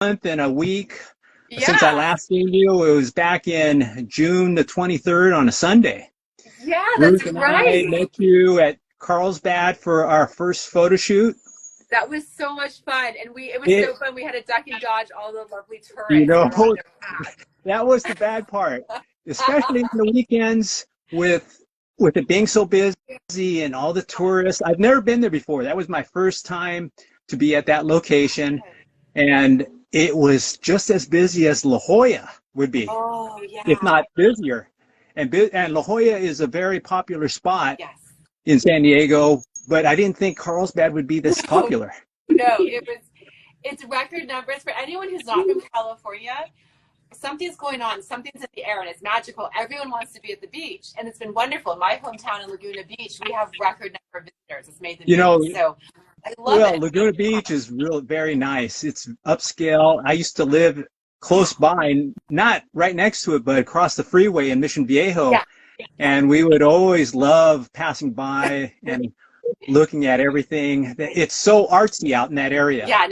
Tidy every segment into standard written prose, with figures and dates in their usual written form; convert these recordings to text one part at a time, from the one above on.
and a week since I Yeah, last seen you. It was back in June the 23rd on a Sunday. yeah, Ruth that's and I right. met you at Carlsbad for our first photo shoot. That was so much fun, and it was It, so fun. We had to duck and dodge all the lovely you tourists that know, were on their path. that was the bad part, especially on the weekends with it being so busy and all the tourists. I've never been there before. That was my first time to be at that location, and it was just as busy as La Jolla would be, Oh if yeah, not busier. And La Jolla is a very popular spot yes. in San Diego, but I didn't think Carlsbad would be this No, popular. no, it's record numbers for anyone who's not from California. Something's going on, something's in the air, and it's magical. Everyone wants to be at the beach, and it's been wonderful. In my hometown in Laguna Beach, we have record number of visitors. It's made the You know, news, so I love well, it. Laguna Beach is real very nice. It's upscale. I used to live close by, not right next to it, but across the freeway in Mission Viejo, Yeah, and we would always love passing by and looking at everything. It's so artsy out in that area. yeah.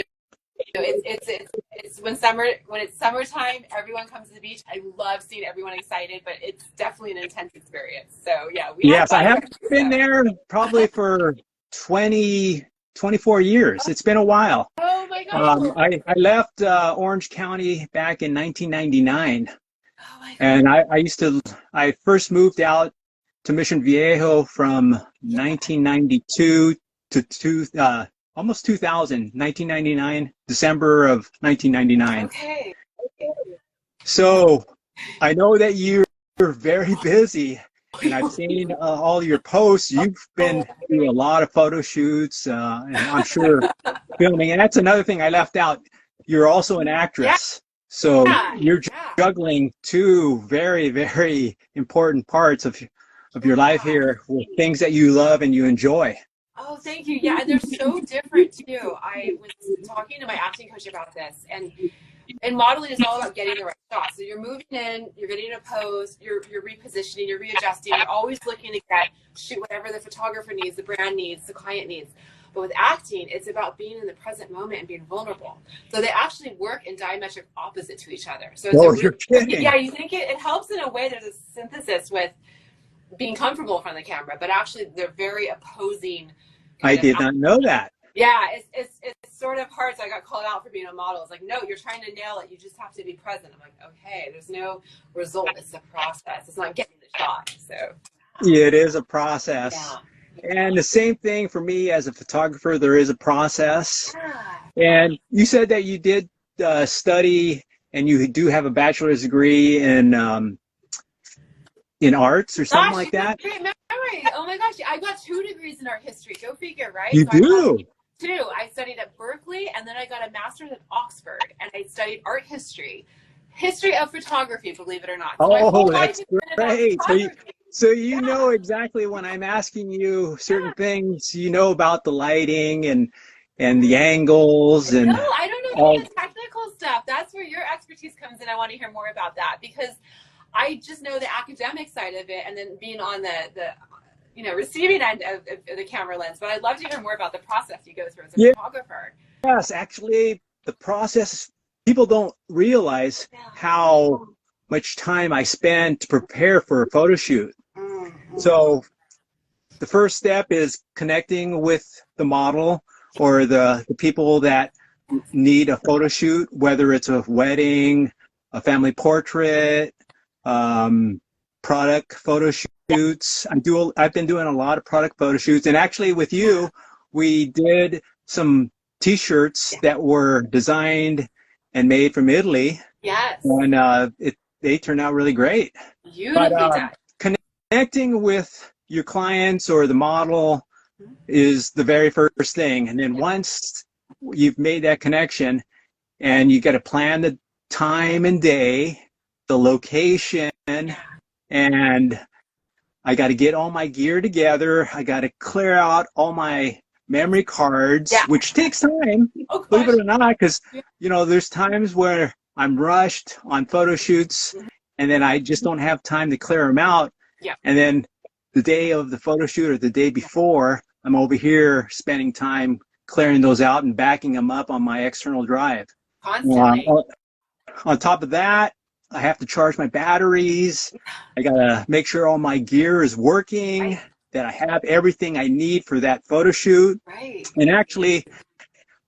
No, it's when it's summertime, everyone comes to the beach. I love seeing everyone excited, but it's definitely an intense experience. So yeah, we had Yes, I fun. haven't been So. there probably for 24 years. It's been a while. Oh my gosh. I left Orange County back in 1999, Oh my gosh. and I first moved out to Mission Viejo from 1992 to almost 2000, 1999, December of 1999. Okay. So I know that you're very busy, and I've seen all your posts. You've been through a lot of photo shoots, and I'm sure filming. And that's another thing I left out. You're also an Yeah, actress. So you're yeah. juggling two very, very important parts of your life here with things that you love and you enjoy. Oh, thank you. Yeah, and they're so different too. I was talking to my acting coach about this, and modeling is all about getting the right shot. So you're moving in, you're getting a pose, you're repositioning, you're readjusting, you're always looking to shoot whatever the photographer needs, the brand needs, the client needs. But with acting, it's about being in the present moment and being vulnerable. So they actually work in diametric opposite to each other. So it's Oh, you're kidding. yeah, you think it helps in a way. There's a synthesis with being comfortable in front of the camera, but actually they're very opposing I kind of. did not know that. Yeah, it's sort of hard. So I got called out for being a model. It's like, no, you're trying to nail it. You just have to be present. I'm like, okay, there's no result. It's a process. It's not getting the shot. So It is a process. yeah. And the same thing for me as a photographer, there is a process. Yeah. And you said that you did study and you do have a bachelor's degree in arts or something Gosh, like you have that. great memory. Oh my gosh, I got 2 degrees in art history. Go figure, right? You So I do? got two. I studied at Berkeley, and then I got a master's at Oxford, and I studied art history of photography. Believe it or not. So my whole Oh, life that's has been about great. photography. So you Yeah. know exactly when I'm asking you certain things, you know about the lighting and the angles No, and I don't know any all. of the technical stuff. That's where your expertise comes in. I want to hear more about that because I just know the academic side of it, and then being on the receiving end of the camera lens. But I'd love to hear more about the process you go through as a photographer. Yes, actually, the process, people don't realize Yeah. how much time I spend to prepare for a photo shoot. Mm-hmm. So the first step is connecting with the model or the people that need a photo shoot, whether it's a wedding, a family portrait, product photo shoots. I've been doing a lot of product photo shoots, and actually with you, we did some T-shirts that were designed and made from Italy, Yes. and they turned out really great. But Beautifully done. connecting with your clients or the model is the very first thing, and then once you've made that connection, and you got to plan the time and day, the location, and I got to get all my gear together. I got to clear out all my memory cards, which takes time, Oh, believe gosh. it or not, because there's times where I'm rushed on photo shoots, and then I just don't have time to clear them out. Yeah. And then the day of the photo shoot or the day before, I'm over here spending time clearing those out and backing them up on my external drive. constantly. On top of that, I have to charge my batteries. I gotta make sure all my gear is working, Right. that I have everything I need for that photo shoot. Right. And actually,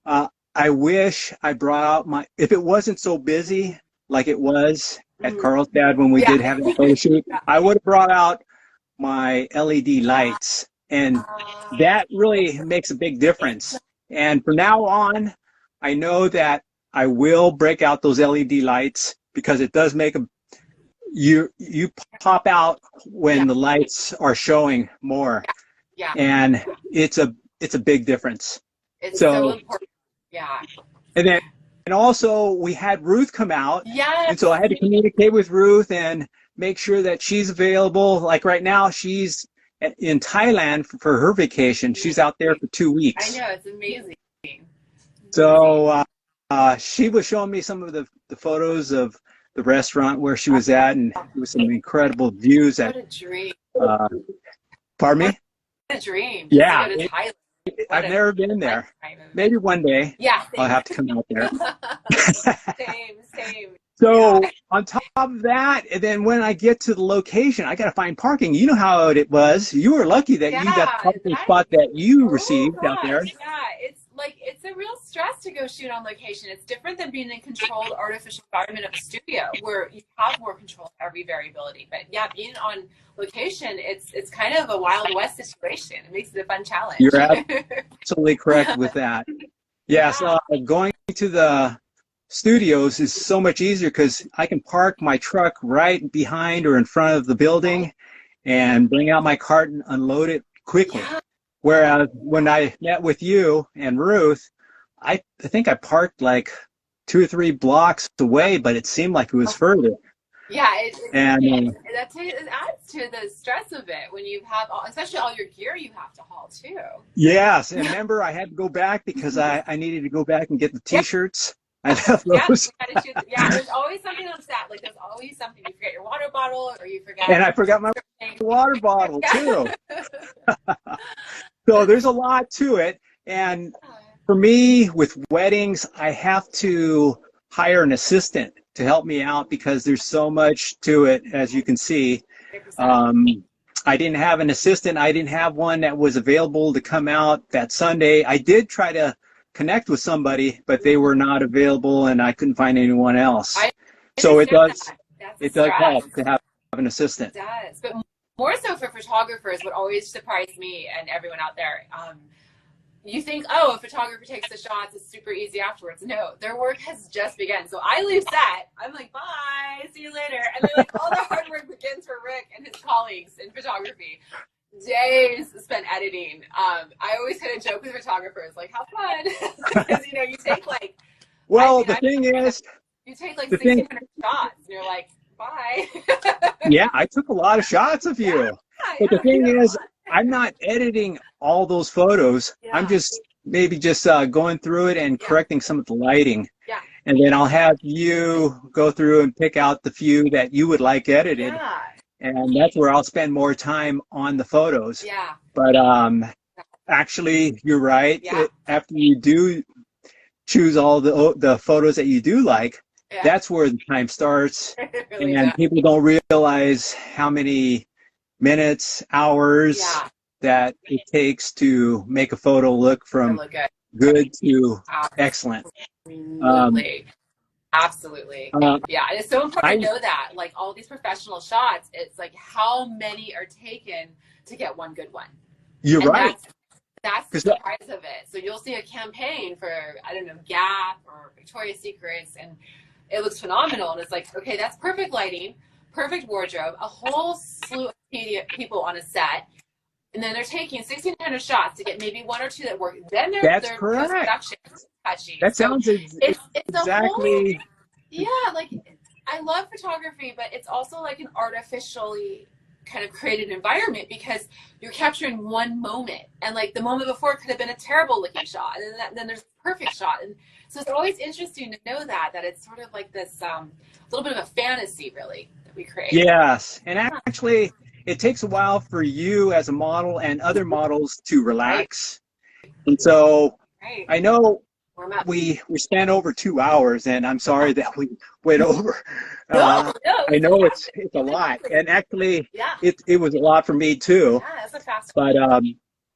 I wish I brought out if it wasn't so busy like it was at Carlsbad when we did have that photo shoot, I would have brought out my LED lights. And that really makes a big difference. And from now on, I know that I will break out those LED lights because it does make you pop out when the lights are showing more. Yeah. And it's a big difference. It's so important. Yeah. And also we had Ruth come out. Yes. And so I had to communicate with Ruth and make sure that she's available. Like right now, she's in Thailand for her vacation. She's out there for 2 weeks. I know, it's amazing. So she was showing me some of the photos of the restaurant where she was at, and it was some incredible views. What a dream. Pardon me? What a dream. Yeah. To go to Thailand. I've never been there. Maybe one day. Yeah. I'll have to come out there. Same. So on top of that, and then when I get to the location, I got to find parking. You know how it was. You were lucky that you got the parking spot that you received out there. Yeah, it's a real stress to go shoot on location. It's different than being in a controlled artificial environment of a studio where you have more control of every variability. But yeah, being on location, it's kind of a Wild West situation. It makes it a fun challenge. You're absolutely correct with that. Yes, going to the studios is so much easier because I can park my truck right behind or in front of the building and bring out my cart and unload it quickly. Yeah. Whereas when I met with you and Ruth, I think I parked like 2 or 3 blocks away, but it seemed like it was further. Yeah, it adds to the stress of it when you have, especially all your gear you have to haul too. Yes, and remember I had to go back because I needed to go back and get the T-shirts. I love those. Yeah, there's always something on set. Like there's always something. You forget your water bottle, or you forget. And I forgot my water bottle too. So there's a lot to it, and for me with weddings, I have to hire an assistant to help me out because there's so much to it, as you can see. I didn't have an assistant. I didn't have one that was available to come out that Sunday. I did try to connect with somebody, but they were not available, and I couldn't find anyone else. So it does help to have an assistant. It does, but more so for photographers, what always surprised me and everyone out there, you think, oh, a photographer takes the shots, it's super easy afterwards. No, their work has just begun. So I leave set, I'm like, bye, see you later. And then like all the hard work begins for Rick and his colleagues in photography. Days spent editing. I always kind of joke with photographers, like, have fun. Because, you take like... Well, the thing is... You take like 1,600 shots, and you're like, bye. Yeah, I took a lot of shots of you. Yeah, but the thing is, I'm not editing all those photos. Yeah. I'm just going through it and correcting some of the lighting. Yeah. And then I'll have you go through and pick out the few that you would like edited. Yeah. And that's where I'll spend more time on the photos. Yeah. But actually, you're right. Yeah. After you do choose all the photos that you do like, that's where the time starts. Really and people don't realize how many minutes, hours that it takes to make a photo look from good to excellent. Absolutely. Yeah, and it's so important to know that. Like all these professional shots, it's like how many are taken to get one good one. You're right. That's the surprise of it. So you'll see a campaign for, I don't know, Gap or Victoria's Secrets, and it looks phenomenal. And it's like, okay, that's perfect lighting, perfect wardrobe, a whole slew of people on a set. And then they're taking 1,600 shots to get maybe 1 or 2 that work. Then they're post-production touching. That sounds it's exactly. Like I love photography, but it's also like an artificially kind of created environment because you're capturing one moment, and like the moment before could have been a terrible looking shot, and then there's a perfect shot. And so it's always interesting to know that it's sort of like this little bit of a fantasy really that we create. Yes, and actually it takes a while for you as a model and other models to relax. And so I know warm up. We spent over 2 hours, and I'm sorry that we went over. No, I know it's a lot, and actually, yeah, it was a lot for me too. yeah, that's a fast But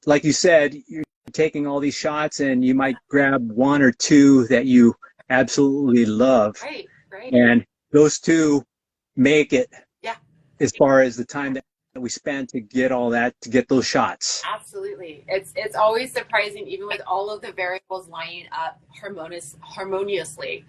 like you said, you're taking all these shots, and you might grab one or two that you absolutely love, right, right, and those two make it. Yeah. As far as the time that we spent to get all that, to get those shots. Absolutely. It's always surprising, even with all of the variables lining up harmoniously,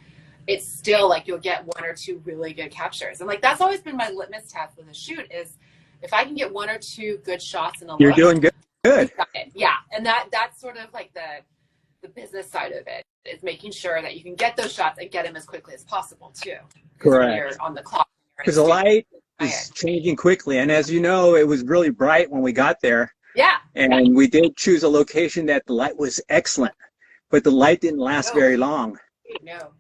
it's still like you'll get one or two really good captures. And like that's always been my litmus test with a shoot is if I can get one or two good shots in a You're look, doing good. Good. Yeah. And that's sort of like the business side of it is making sure that you can get those shots and get them as quickly as possible too. Correct. When you're on the clock. Because the light is changing quickly. And as you know, it was really bright when we got there. Yeah. And we did choose a location that the light was excellent, but the light didn't last very long. No.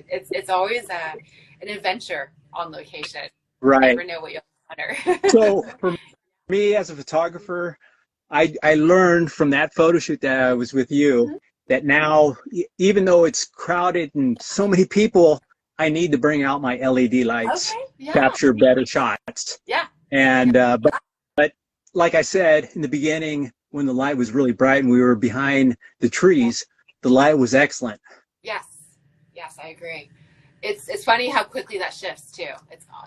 It's always an adventure on location. Right. You never know what you'll encounter. So for me as a photographer, I learned from that photo shoot that I was with you that now, even though it's crowded and so many people, I need to bring out my LED lights, capture better shots. Yeah. And but like I said in the beginning, when the light was really bright and we were behind the trees, the light was excellent. Yes, I agree. It's funny how quickly that shifts too.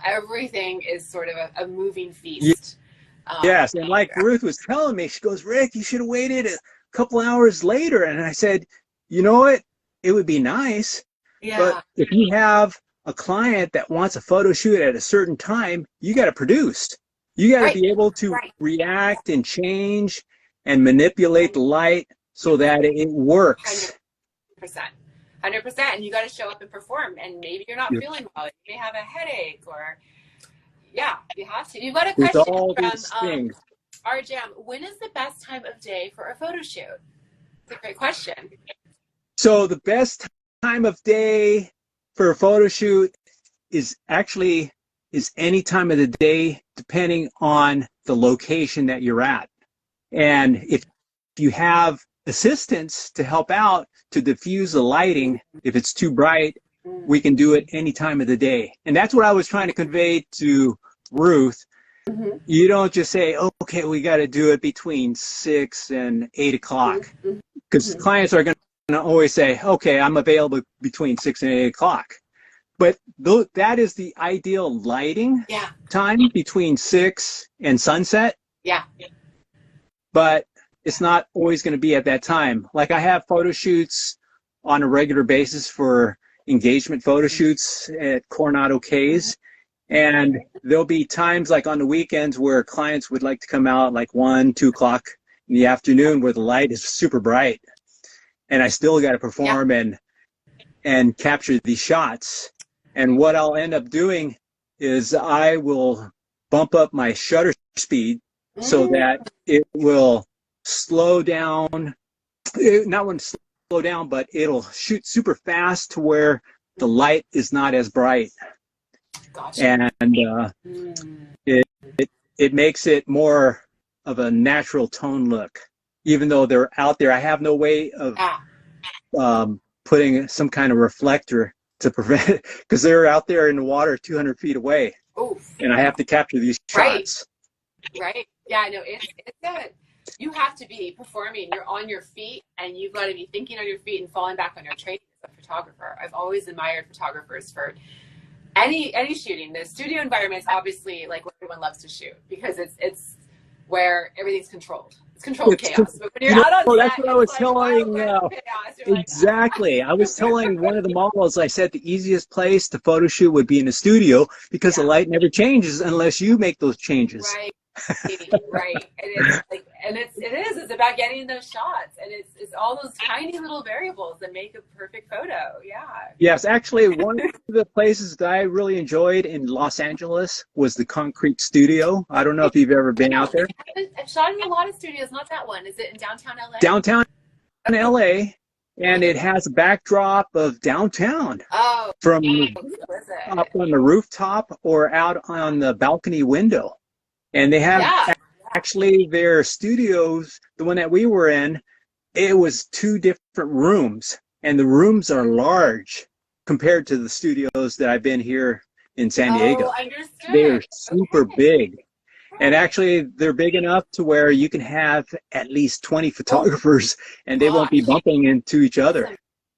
Everything is sort of a moving feast. Yes, and like Ruth was telling me, she goes, Rick, you should have waited a couple hours later. And I said, you know what? It would be nice. Yeah. But if you have a client that wants a photo shoot at a certain time, you got to produce. You got to be able to react and change and manipulate the light so that it works. 100%. 100%. And you got to show up and perform. And maybe you're not feeling well. You may have a headache or, you have to. You've got a question from RJam. When is the best time of day for a photo shoot? It's a great question. So the best time of day for a photo shoot is any time of the day, depending on the location that you're at. And if you have assistants to help out to diffuse the lighting, if it's too bright, we can do it any time of the day. And that's what I was trying to convey to Ruth. You don't just say, oh, okay, we got to do it between 6 and 8 o'clock. Because clients are going to always say, okay, I'm available between 6 and 8 o'clock. But that is the ideal lighting time, between 6 and sunset. Yeah. But it's not always going to be at that time. Like I have photo shoots on a regular basis for engagement photo shoots at Coronado Cays. And there'll be times like on the weekends where clients would like to come out like 1, 2 o'clock in the afternoon where the light is super bright. And I still got to perform and capture these shots. And what I'll end up doing is I will bump up my shutter speed so that it will slow down, not want to slow down, but it'll shoot super fast to where the light is not as bright. Gotcha. And it makes it more of a natural tone look. Even though they're out there, I have no way of putting some kind of reflector to prevent it, because they're out there in the water 200 feet away. Oof. And I have to capture these shots. Right. Yeah, I know. It's good. You have to be performing. You're on your feet, and you've got to be thinking on your feet and falling back on your training as a photographer. I've always admired photographers for any shooting. The studio environment is obviously like what everyone loves to shoot because it's where everything's controlled. It's controlled chaos. But when you're out on set, that's what I was telling. Exactly. I was telling one of the models, I said the easiest place to photo shoot would be in a studio because the light never changes unless you make those changes. Right. Right. And it's about getting those shots, and it's all those tiny little variables that make a perfect photo. Yeah. Yes, actually, one of the places that I really enjoyed in Los Angeles was the Concrete Studio. I don't know if you've ever been out there. I've shot in a lot of studios, not that one. Is it in downtown LA? Downtown LA, and it has a backdrop of downtown. Oh. From up on the rooftop or out on the balcony window. And they have actually their studios, the one that we were in, it was 2 different rooms. and the rooms are large compared to the studios that I've been here in San Diego. Oh, understood. They are super Okay. big. And Right. actually, they're big enough to where you can have at least 20 photographers and they won't be Gosh, bumping into each other. that's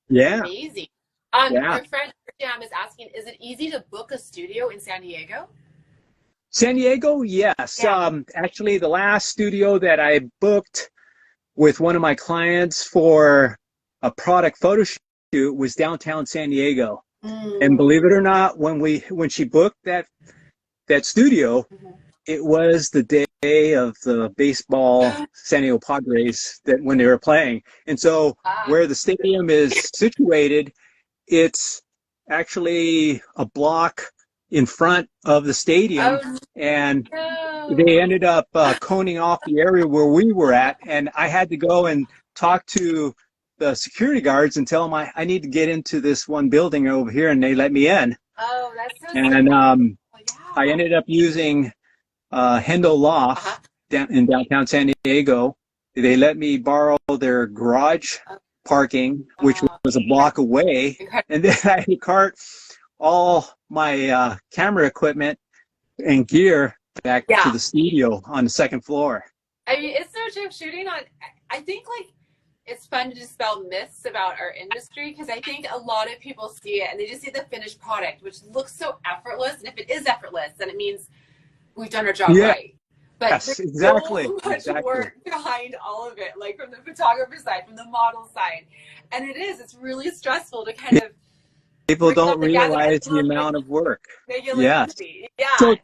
Yeah, amazing. yeah. Our friend Jam is asking, is it easy to book a studio in San Diego? San Diego, yes. Yeah. Actually, the last studio that I booked with one of my clients for a product photo shoot was downtown San Diego. And believe it or not, when she booked that studio, it was the day of the baseball San Diego Padres that when they were playing. And so where the stadium is situated, it's actually a block in front of the stadium, and they ended up coning off the area where we were at, and I had to go and talk to the security guards and tell them I need to get into this one building over here, and they let me in. Oh, that's so And yeah. I ended up using Hendo Loft in downtown San Diego. They let me borrow their garage parking, which was a block away, and then I had to cart all my camera equipment and gear back to the studio on the second floor. I mean, it's so true. Shooting on, I think like it's fun to dispel myths about our industry, because I think a lot of people see it and they just see the finished product, which looks so effortless. And if it is effortless, then it means we've done our job right. But yes, exactly. So much work behind all of it, like from the photographer side, from the model side. And it's really stressful to kind of. People don't realize the amount of work. Yes. So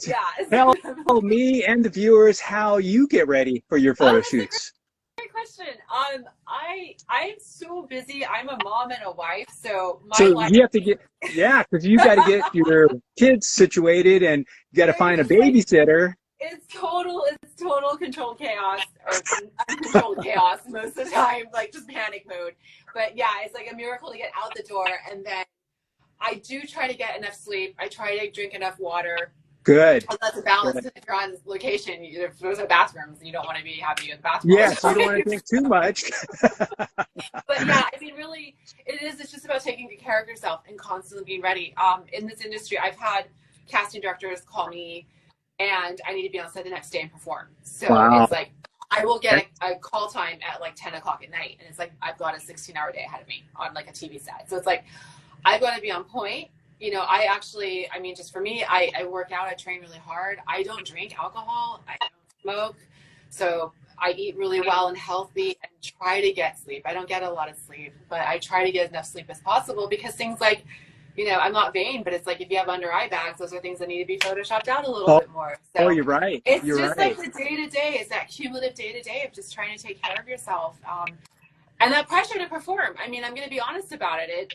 tell me and the viewers how you get ready for your photo shoots. Great question. I'm so busy. I'm a mom and a wife, so you have to get because you got to get your kids situated and you got to find a babysitter. It's total controlled chaos, or uncontrolled chaos most of the time, like just panic mode. But yeah, it's like a miracle to get out the door, and then I do try to get enough sleep. I try to drink enough water. Good. That's a balance. If you're on location, there's no bathrooms, and you don't want to be having in the bathroom. Yes, you don't want to drink too much. But yeah, I mean, really, it's just about taking good care of yourself and constantly being ready. In this industry, I've had casting directors call me, and I need to be on set the next day and perform. So it's like, I will get a call time at like 10 o'clock at night, and it's like, I've got a 16-hour day ahead of me on like a TV set. So it's like, I've got to be on point. You know, just for me, I work out, I train really hard. I don't drink alcohol. I don't smoke. So I eat really well and healthy and try to get sleep. I don't get a lot of sleep, but I try to get enough sleep as possible, because things like, I'm not vain, but it's like if you have under eye bags, those are things that need to be photoshopped out a little bit more. So you're right. It's like the day-to-day. It's that cumulative day-to-day of just trying to take care of yourself. And that pressure to perform. I mean, I'm going to be honest about it.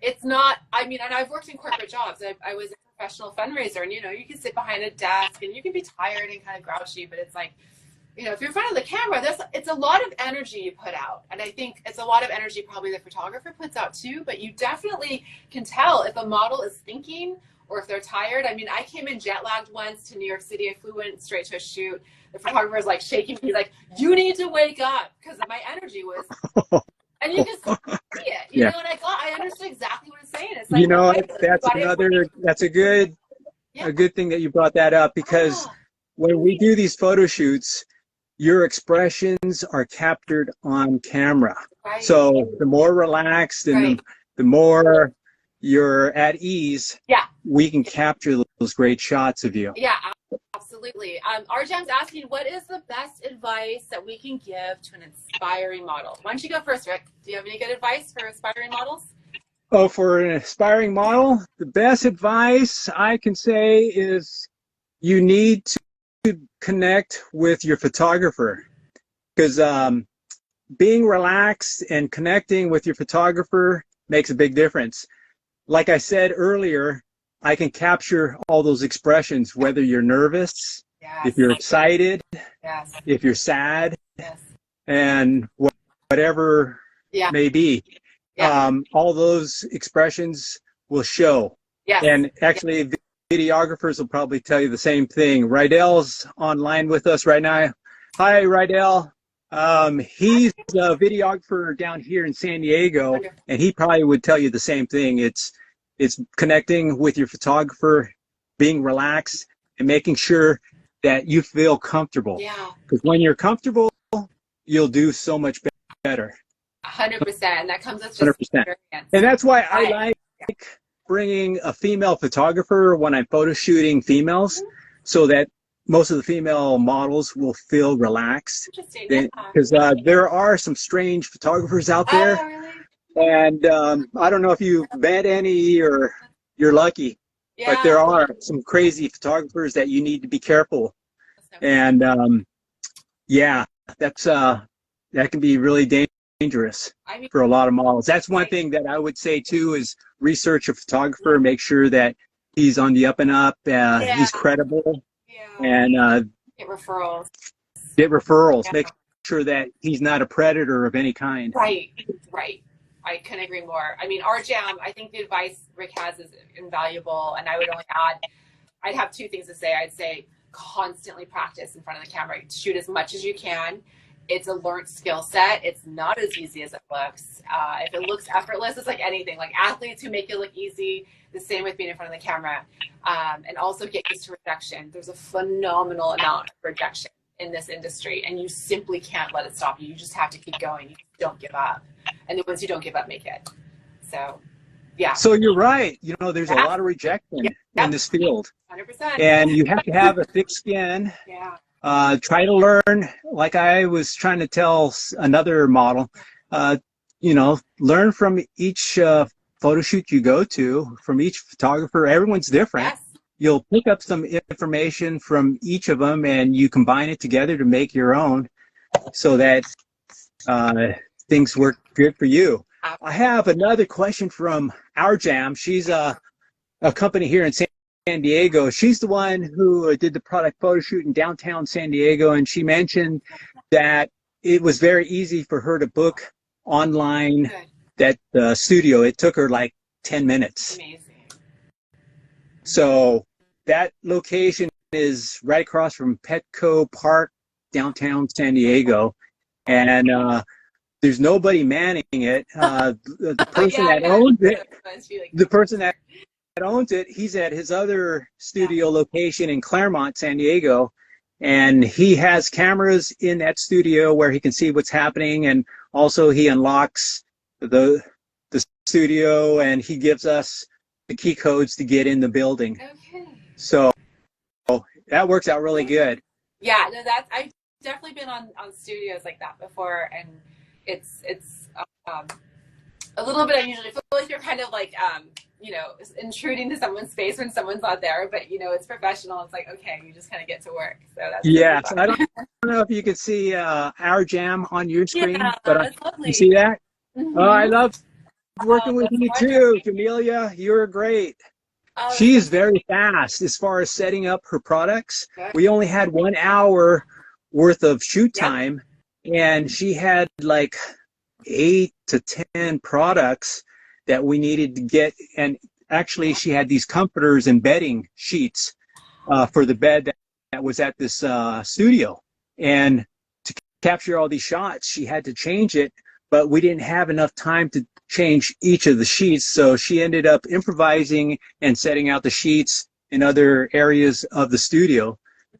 It's not, and I've worked in corporate jobs. I was a professional fundraiser, and, you can sit behind a desk and you can be tired and kind of grouchy, but it's like, if you're in front of the camera, it's a lot of energy you put out. And I think it's a lot of energy probably the photographer puts out too, but you definitely can tell if a model is thinking or if they're tired. I mean, I came in jet lagged once to New York City. I flew in straight to a shoot. The photographer was like shaking me, like, you need to wake up, because my energy was, and you just see it, you know, and I understood exactly what it's saying. It's like, that's a good thing that you brought that up, because when we do these photo shoots, your expressions are captured on camera. Right. So the more relaxed and the more you're at ease, we can capture those great shots of you. Yeah, absolutely. Arjam's asking, what is the best advice that we can give to an aspiring model? Why don't you go first, Rick? Do you have any good advice for aspiring models? Oh, for an aspiring model, the best advice I can say is you need to connect with your photographer, because being relaxed and connecting with your photographer makes a big difference. Like I said earlier, I can capture all those expressions, whether you're nervous, if you're excited, if you're sad, and whatever may be. All those expressions will show. And actually, videographers will probably tell you the same thing. Rydell's online with us right now. Hi, Rydell. He's a videographer down here in San Diego, Wonderful. and he probably would tell you the same thing. It's connecting with your photographer, being relaxed, and making sure that you feel comfortable. Yeah. Because when you're comfortable, you'll do so much better. 100%. And that comes with just 100%. experience. And that's why I like bringing a female photographer when I'm photo shooting females, so that most of the female models will feel relaxed. Interesting. Because there are some strange photographers out there. Oh, really? And I don't know if you've met any or you're lucky, but there are some crazy photographers that you need to be careful. And yeah, that can be really dangerous for a lot of models. That's one thing that I would say too, is research a photographer, make sure that he's on the up and up, he's credible, and get referrals. Make sure that he's not a predator of any kind. Right. I couldn't agree more. I mean, our jam, I think the advice Rick has is invaluable, and I would only add, I'd have two things to say. I'd say constantly practice in front of the camera. Shoot as much as you can. It's a learned skill set. It's not as easy as it looks. If it looks effortless, it's like anything. Like athletes who make it look easy, the same with being in front of the camera. And also get used to rejection. There's a phenomenal amount of rejection in this industry, and you simply can't let it stop you. You just have to keep going. You don't give up. And the ones who don't give up make it. So, yeah. So you're right. You know, there's a lot of rejection in this field. 100%. And you have to have a thick skin. Try to learn, like I was trying to tell another model, learn from each photo shoot you go to, from each photographer. Everyone's different. Yes. You'll pick up some information from each of them, and you combine it together to make your own, so that things work good for you. I have another question from our jam. She's a company here in San Diego. She's the one who did the product photo shoot in downtown San Diego, and she mentioned that it was very easy for her to book online that studio. It took her like 10 minutes. Amazing. So that location is right across from Petco Park, downtown San Diego, and there's nobody manning it. The person that owns it, he's at his other studio location in Claremont, San Diego, and he has cameras in that studio where he can see what's happening, and also he unlocks the studio, and he gives us the key codes to get in the building. Okay. So that works out really good. Yeah, no, I've definitely been on studios like that before, and it's a little bit unusual. I feel like you're kind of like intruding to someone's space when someone's not there, but it's professional. It's like, okay, you just kind of get to work. So that's really fun. I don't know if you can see our jam on your screen, but lovely. You see that? Mm-hmm. Oh, I love working with you too, Jamelia. You're great. She is very fast as far as setting up her products. Good. We only had 1 hour worth of shoot time, and she had like 8 to 10 products that we needed to get. And actually, she had these comforters and bedding sheets for the bed that was at this studio. And to capture all these shots, she had to change it, but we didn't have enough time to change each of the sheets, so she ended up improvising and setting out the sheets in other areas of the studio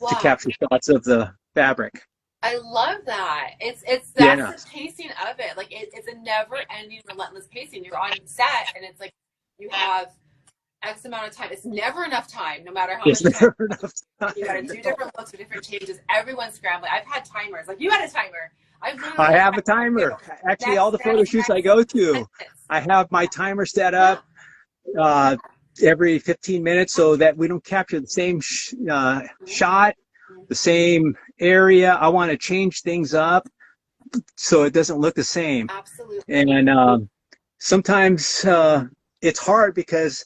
to capture shots of the fabric. I love that. That's the pacing of it. Like it's a never-ending, relentless pacing. You're on set, and it's like you have X amount of time. It's never enough time, no matter how much time. Never enough time. You got to do different looks with different changes. Everyone's scrambling. I've had timers. Like you had a timer. I have a timer. Actually, all the photo shoots I go to, I have my timer set up every 15 minutes so that we don't capture the same shot, the same area. I want to change things up so it doesn't look the same. Absolutely. And sometimes it's hard because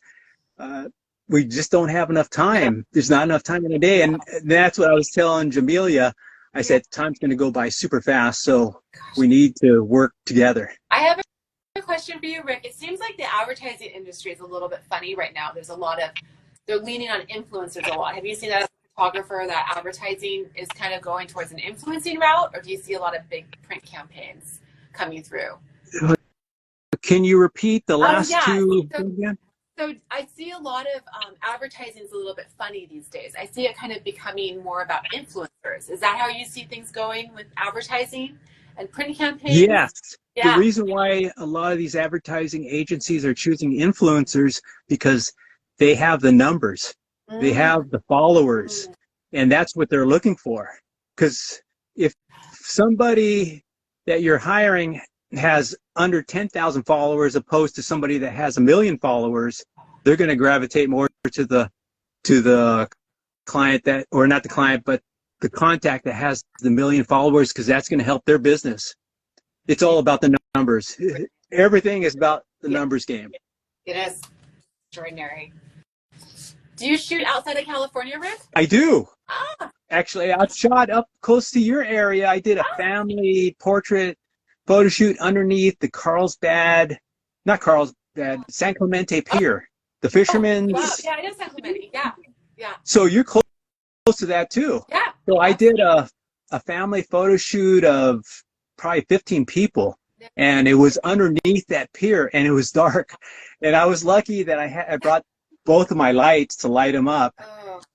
we just don't have enough time. There's not enough time in a day. And that's what I was telling Jamelia. I said, time's going to go by super fast, so we need to work together. I have a question for you, Rick. It seems like the advertising industry is a little bit funny right now. There's a lot of, they're leaning on influencers a lot. Have you seen that as a photographer that advertising is kind of going towards an influencing route, or do you see a lot of big print campaigns coming through? Can you repeat the last two? So I see a lot of advertising is a little bit funny these days. I see it kind of becoming more about influencers. Is that how you see things going with advertising and print campaigns? Yes. Yeah. The reason why a lot of these advertising agencies are choosing influencers because they have the numbers. They have the followers, and that's what they're looking for. Because if somebody that you're hiring has under 10,000 followers opposed to somebody that has 1 million followers, they're going to gravitate more to the client that, or not the client, but the contact that has the 1 million followers, because that's going to help their business. It's all about the numbers. Everything is about the numbers game. It is extraordinary. Do you shoot outside of California, Rick? I do. Actually, I've shot up close to your area. I did a family portrait photo shoot underneath the San Clemente Pier, the fishermen's. Wow. Yeah, I know San Clemente. Yeah, yeah. So you're close to that too. Yeah. So I did a family photo shoot of probably 15 people, and it was underneath that pier, and it was dark, and I was lucky that I brought both of my lights to light them up.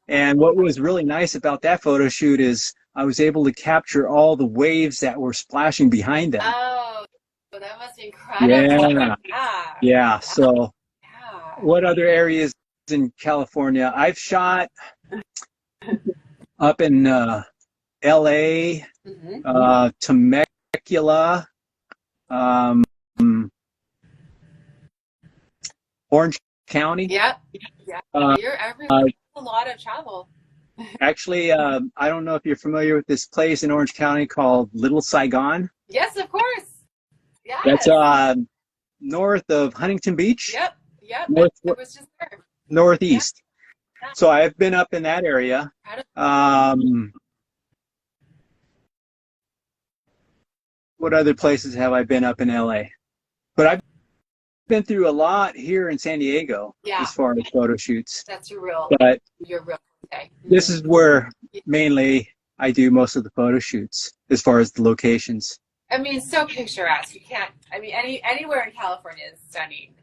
And what was really nice about that photo shoot is I was able to capture all the waves that were splashing behind them. Oh, so that must be incredible. Yeah. So what other areas in California? I've shot up in LA, Temecula, Orange County. Yep. Yeah. You're everywhere. A lot of travel. Actually, I don't know if you're familiar with this place in Orange County called Little Saigon. Yes, of course. Yeah. That's north of Huntington Beach. Yep. North, it was just there. Northeast. Yeah. So I've been up in that area. What other places have I been up in LA? But I've been through a lot here in San Diego as far as photo shoots. That's your real. But you're real. Okay. This is where mainly I do most of the photo shoots as far as the locations. I mean, so picturesque. You can't. I mean, anywhere in California is stunning.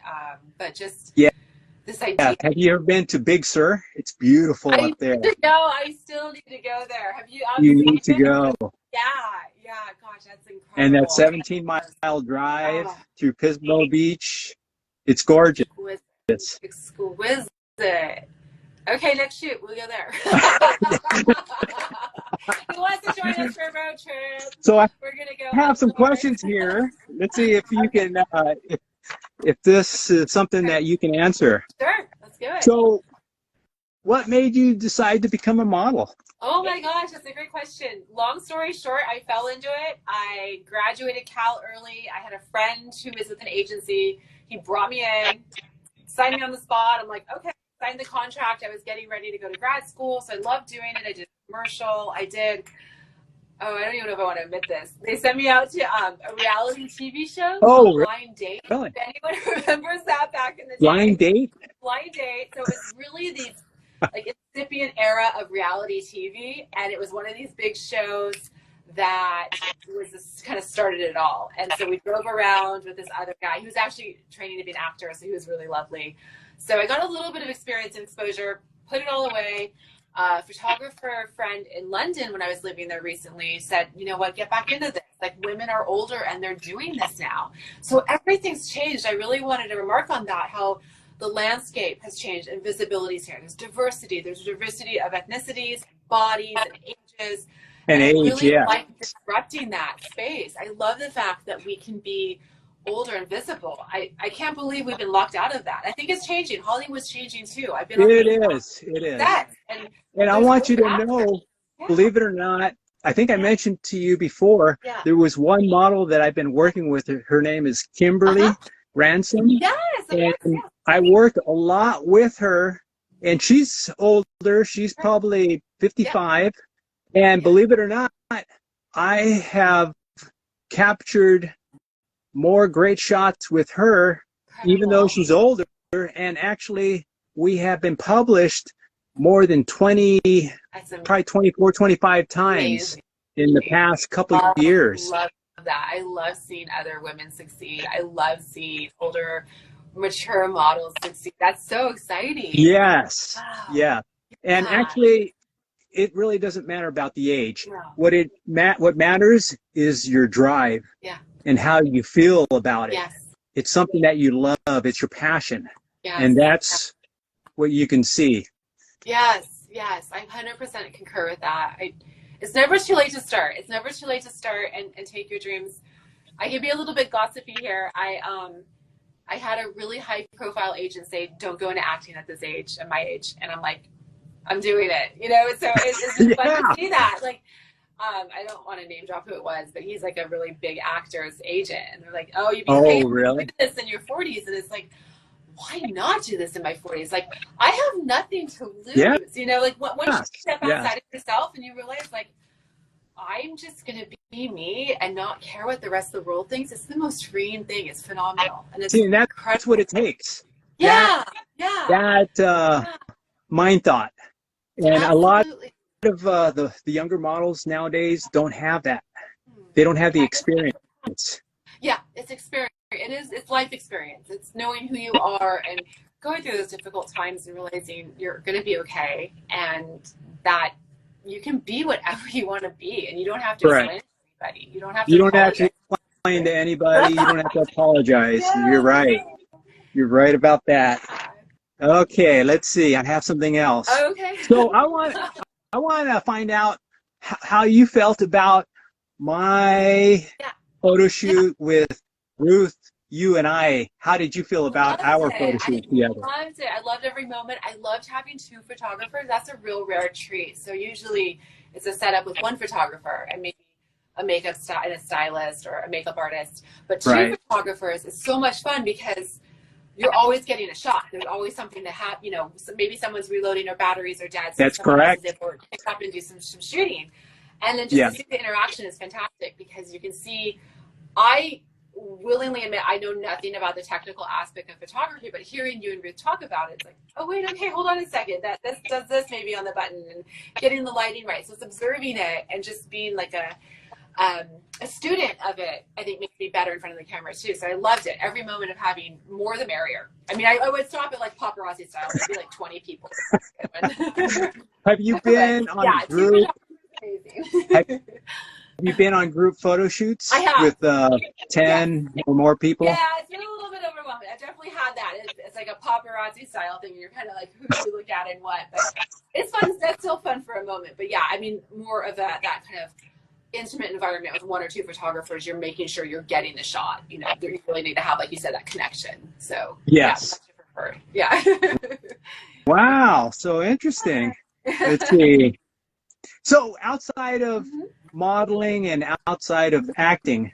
But just this idea. Yeah. Have you ever been to Big Sur? It's beautiful up there. No, I still need to go there. Have you? You need to go. Yeah. Gosh, that's incredible. And that 17-mile drive through Pismo Beach, it's gorgeous. Exquisite. Okay, next shoot, we'll go there. Who wants to join us for a road trip? So we're gonna go. I have some questions here. Let's see if you can, if this is something that you can answer. Sure, let's do it. So, what made you decide to become a model? Oh my gosh, that's a great question. Long story short, I fell into it. I graduated Cal early. I had a friend who was with an agency. He brought me in, signed me on the spot. I'm like, okay. Signed the contract. I was getting ready to go to grad school, so I loved doing it. I did a commercial. I don't even know if I want to admit this. They sent me out to a reality TV show called Blind Date. Really? If anyone remembers that back in the day. Blind Date? Blind Date. So it was really the incipient era of reality TV, and it was one of these big shows that was kind of started it all. And so we drove around with this other guy. He was actually training to be an actor, so he was really lovely. So I got a little bit of experience and exposure, put it all away. A photographer friend in London, when I was living there recently, said, you know what, get back into this. Like, women are older and they're doing this now. So everything's changed. I really wanted to remark on that, how the landscape has changed and visibility's here. There's diversity. There's diversity of ethnicities, bodies, and ages. And I age, really like disrupting that space. I love the fact that we can be older and visible. I can't believe we've been locked out of that. I think it's changing. Hollywood's changing too. I've been It is. And I want you to know, believe it or not, I think I mentioned to you before, there was one model that I've been working with. Her name is Kimberly Ransom. Yes. And I worked a lot with her, and she's older. She's probably 55. And believe it or not, I have captured more great shots with her, even though she's older. And actually, we have been published more than 20, That's probably 24, 25 times amazing. in the past couple of years. Love that. I love seeing other women succeed. I love seeing older, mature models succeed. That's so exciting. Yes. Wow. Yeah. And Yeah. actually, it really doesn't matter about the age. No. What matters is your drive. Yeah. And how you feel about it. Yes. It's something that you love. It's your passion. Yes. And that's what you can see. Yes. Yes. I 100% concur with that. It's never too late to start. It's never too late to start and take your dreams. I can be a little bit gossipy here. I had a really high profile agent say, don't go into acting at this age, at my age. And I'm like, I'm doing it, you know? So it's just fun to see that. Like, I don't want to name drop who it was, but he's like a really big actor's agent. And they're like, oh, you'd be paid to do this in your 40s. And it's like, why not do this in my 40s? Like, I have nothing to lose, you know? Like, once you step outside of yourself and you realize, like, I'm just going to be me and not care what the rest of the world thinks. It's the most freeing thing. It's phenomenal. And it's that's what it takes. Yeah. That mind thought. And a lot of the younger models nowadays don't have that. They don't have the experience. Yeah, it's experience. It's life experience. It's knowing who you are and going through those difficult times and realizing you're going to be okay and that you can be whatever you want to be and you don't have to explain to anybody. You don't have to explain to anybody. You don't have to apologize. Yeah. You're right. You're right about that. Okay, let's see. I have something else. Okay. So I want to find out how you felt about my photo shoot with Ruth, you and I. How did you feel about our photo shoot together? I loved it. I loved every moment. I loved having two photographers. That's a real rare treat. So usually it's a setup with one photographer and maybe a makeup and a stylist or a makeup artist. But two photographers is so much fun because you're always getting a shot. There's always something to have, you know, maybe someone's reloading or batteries are dead. So that's correct. Or pick up and do some shooting. And then just to see the interaction is fantastic because you can see, I willingly admit I know nothing about the technical aspect of photography, but hearing you and Ruth talk about it, it's like, oh wait, okay, hold on a second. This does this maybe on the button and getting the lighting right. So it's observing it and just being like a student of it, I think makes me better in front of the camera too. So I loved it. Every moment of having more the merrier. I mean, I would stop it like paparazzi style. There'd be like 20 people. Have you been on group? Have you been on group photo shoots with 10 or more people? Yeah, it's been a little bit overwhelming. I definitely had that. It's like a paparazzi style thing. You're kind of like, who do you look at and what? But it's fun. That's still fun for a moment. But yeah, I mean, more of that kind of intimate environment with one or two photographers. You're making sure you're getting the shot. You know, you really need to have, like you said, that connection. So yes. Yeah. Wow. So interesting. Let's see. So outside of modeling and outside of acting,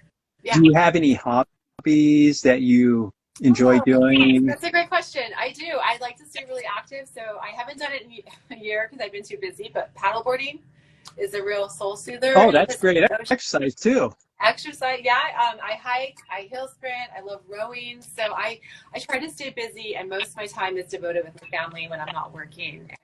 do you have any hobbies that you enjoy doing? That's a great question. I do. I like to stay really active, so I haven't done it in a year because I've been too busy, but paddleboarding is a real soul soother. Oh, that's great exercise too. Exercise, yeah. I hike, I hill sprint, I love rowing, so I try to stay busy, and most of my time is devoted with my family when I'm not working and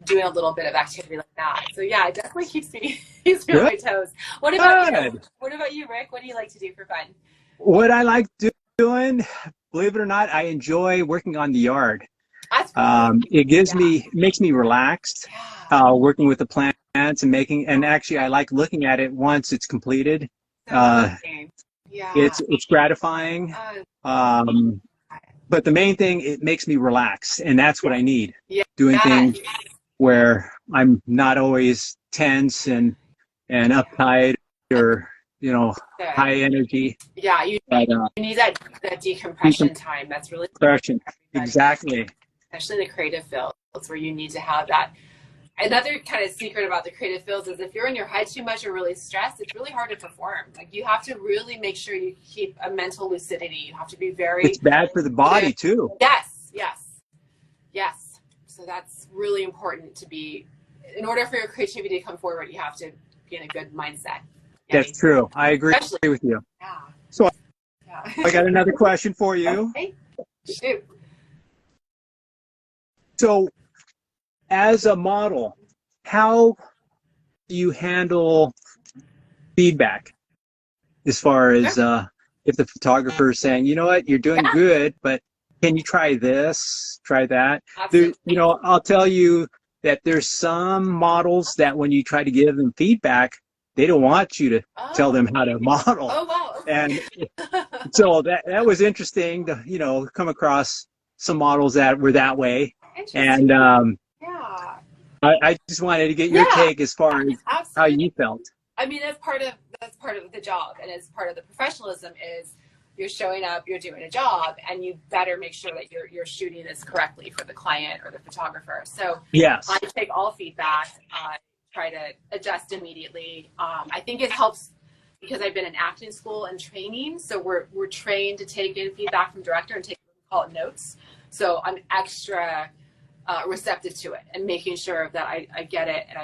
doing a little bit of activity like that. So yeah, it definitely keeps me on my toes. What about you? What about you, Rick? What do you like to do for fun? What I like doing, believe it or not, I enjoy working on the yard. That's cool. It makes me relaxed. Working with the plants and actually I like looking at it once it's completed. It's gratifying. But the main thing, it makes me relax, and that's what I need. Doing things where I'm not always tense and uptight or high energy. Yeah, you need that decompression time. That's really compression. Exactly. Especially the creative fields where you need to have that. Another kind of secret about the creative fields is if you're in your head too much or really stressed, it's really hard to perform. Like you have to really make sure you keep a mental lucidity. You have to be very. It's bad for the body too. Yes. So that's really important to be. In order for your creativity to come forward, you have to be in a good mindset. That's true. I agree with you. Yeah. So I got another question for you. Okay. Shoot. So as a model, how do you handle feedback as far as if the photographer is saying, you know what, you're doing good, but can you try this, try that? There, you know, I'll tell you that there's some models that when you try to give them feedback, they don't want you to tell them how to model. Oh, wow. Okay. And so that was interesting to, you know, come across some models that were that way. And yeah. I just wanted to get your take as far as how you felt. I mean, that's part of the job, and it's part of the professionalism is you're showing up, you're doing a job, and you better make sure that you're shooting this correctly for the client or the photographer. So yes, I take all feedback, try to adjust immediately. I think it helps because I've been in acting school and training, so we're trained to take in feedback from director and call it notes. So I'm extra receptive to it and making sure that I get it and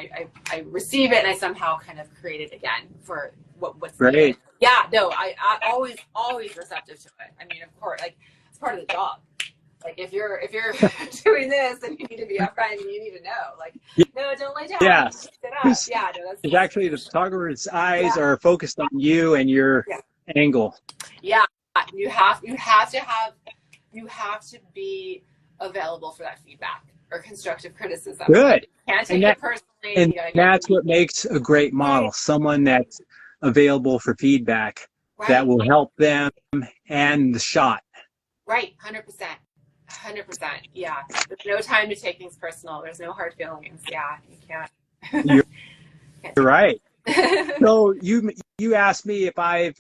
I receive it and I somehow kind of create it again for what's great. needed. Yeah, no, I always receptive to it. I mean, of course, like it's part of the job. Like if you're doing this, then you need to be upfront and you need to know. Like, no, don't lay down. Yes. Sit up. Yeah, no, that's actually the photographer's eyes are focused on you and your angle. Yeah, you have to be available for that feedback or constructive criticism. Good. You can't take it personally. And that's what makes a great model, someone that's available for feedback that will help them and the shot. Right, 100%. 100%. Yeah. There's no time to take things personal. There's no hard feelings. Yeah, you can't. You're right. So you asked me if I've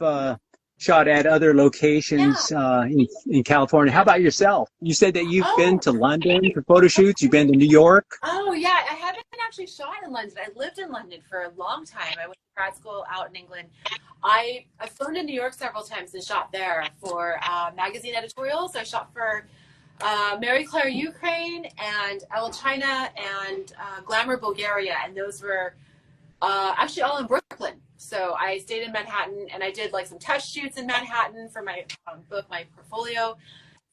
shot at other locations in California. How about yourself? You said that you've been to London for photo shoots. You've been to New York. Oh, yeah. I haven't actually shot in London. I lived in London for a long time. I went to grad school out in England. I've flown to New York several times and shot there for magazine editorials. I shot for Mary Claire Ukraine and Elle China and Glamour Bulgaria. And those were actually all in Brooklyn. So I stayed in Manhattan and I did like some test shoots in Manhattan for my book, my portfolio.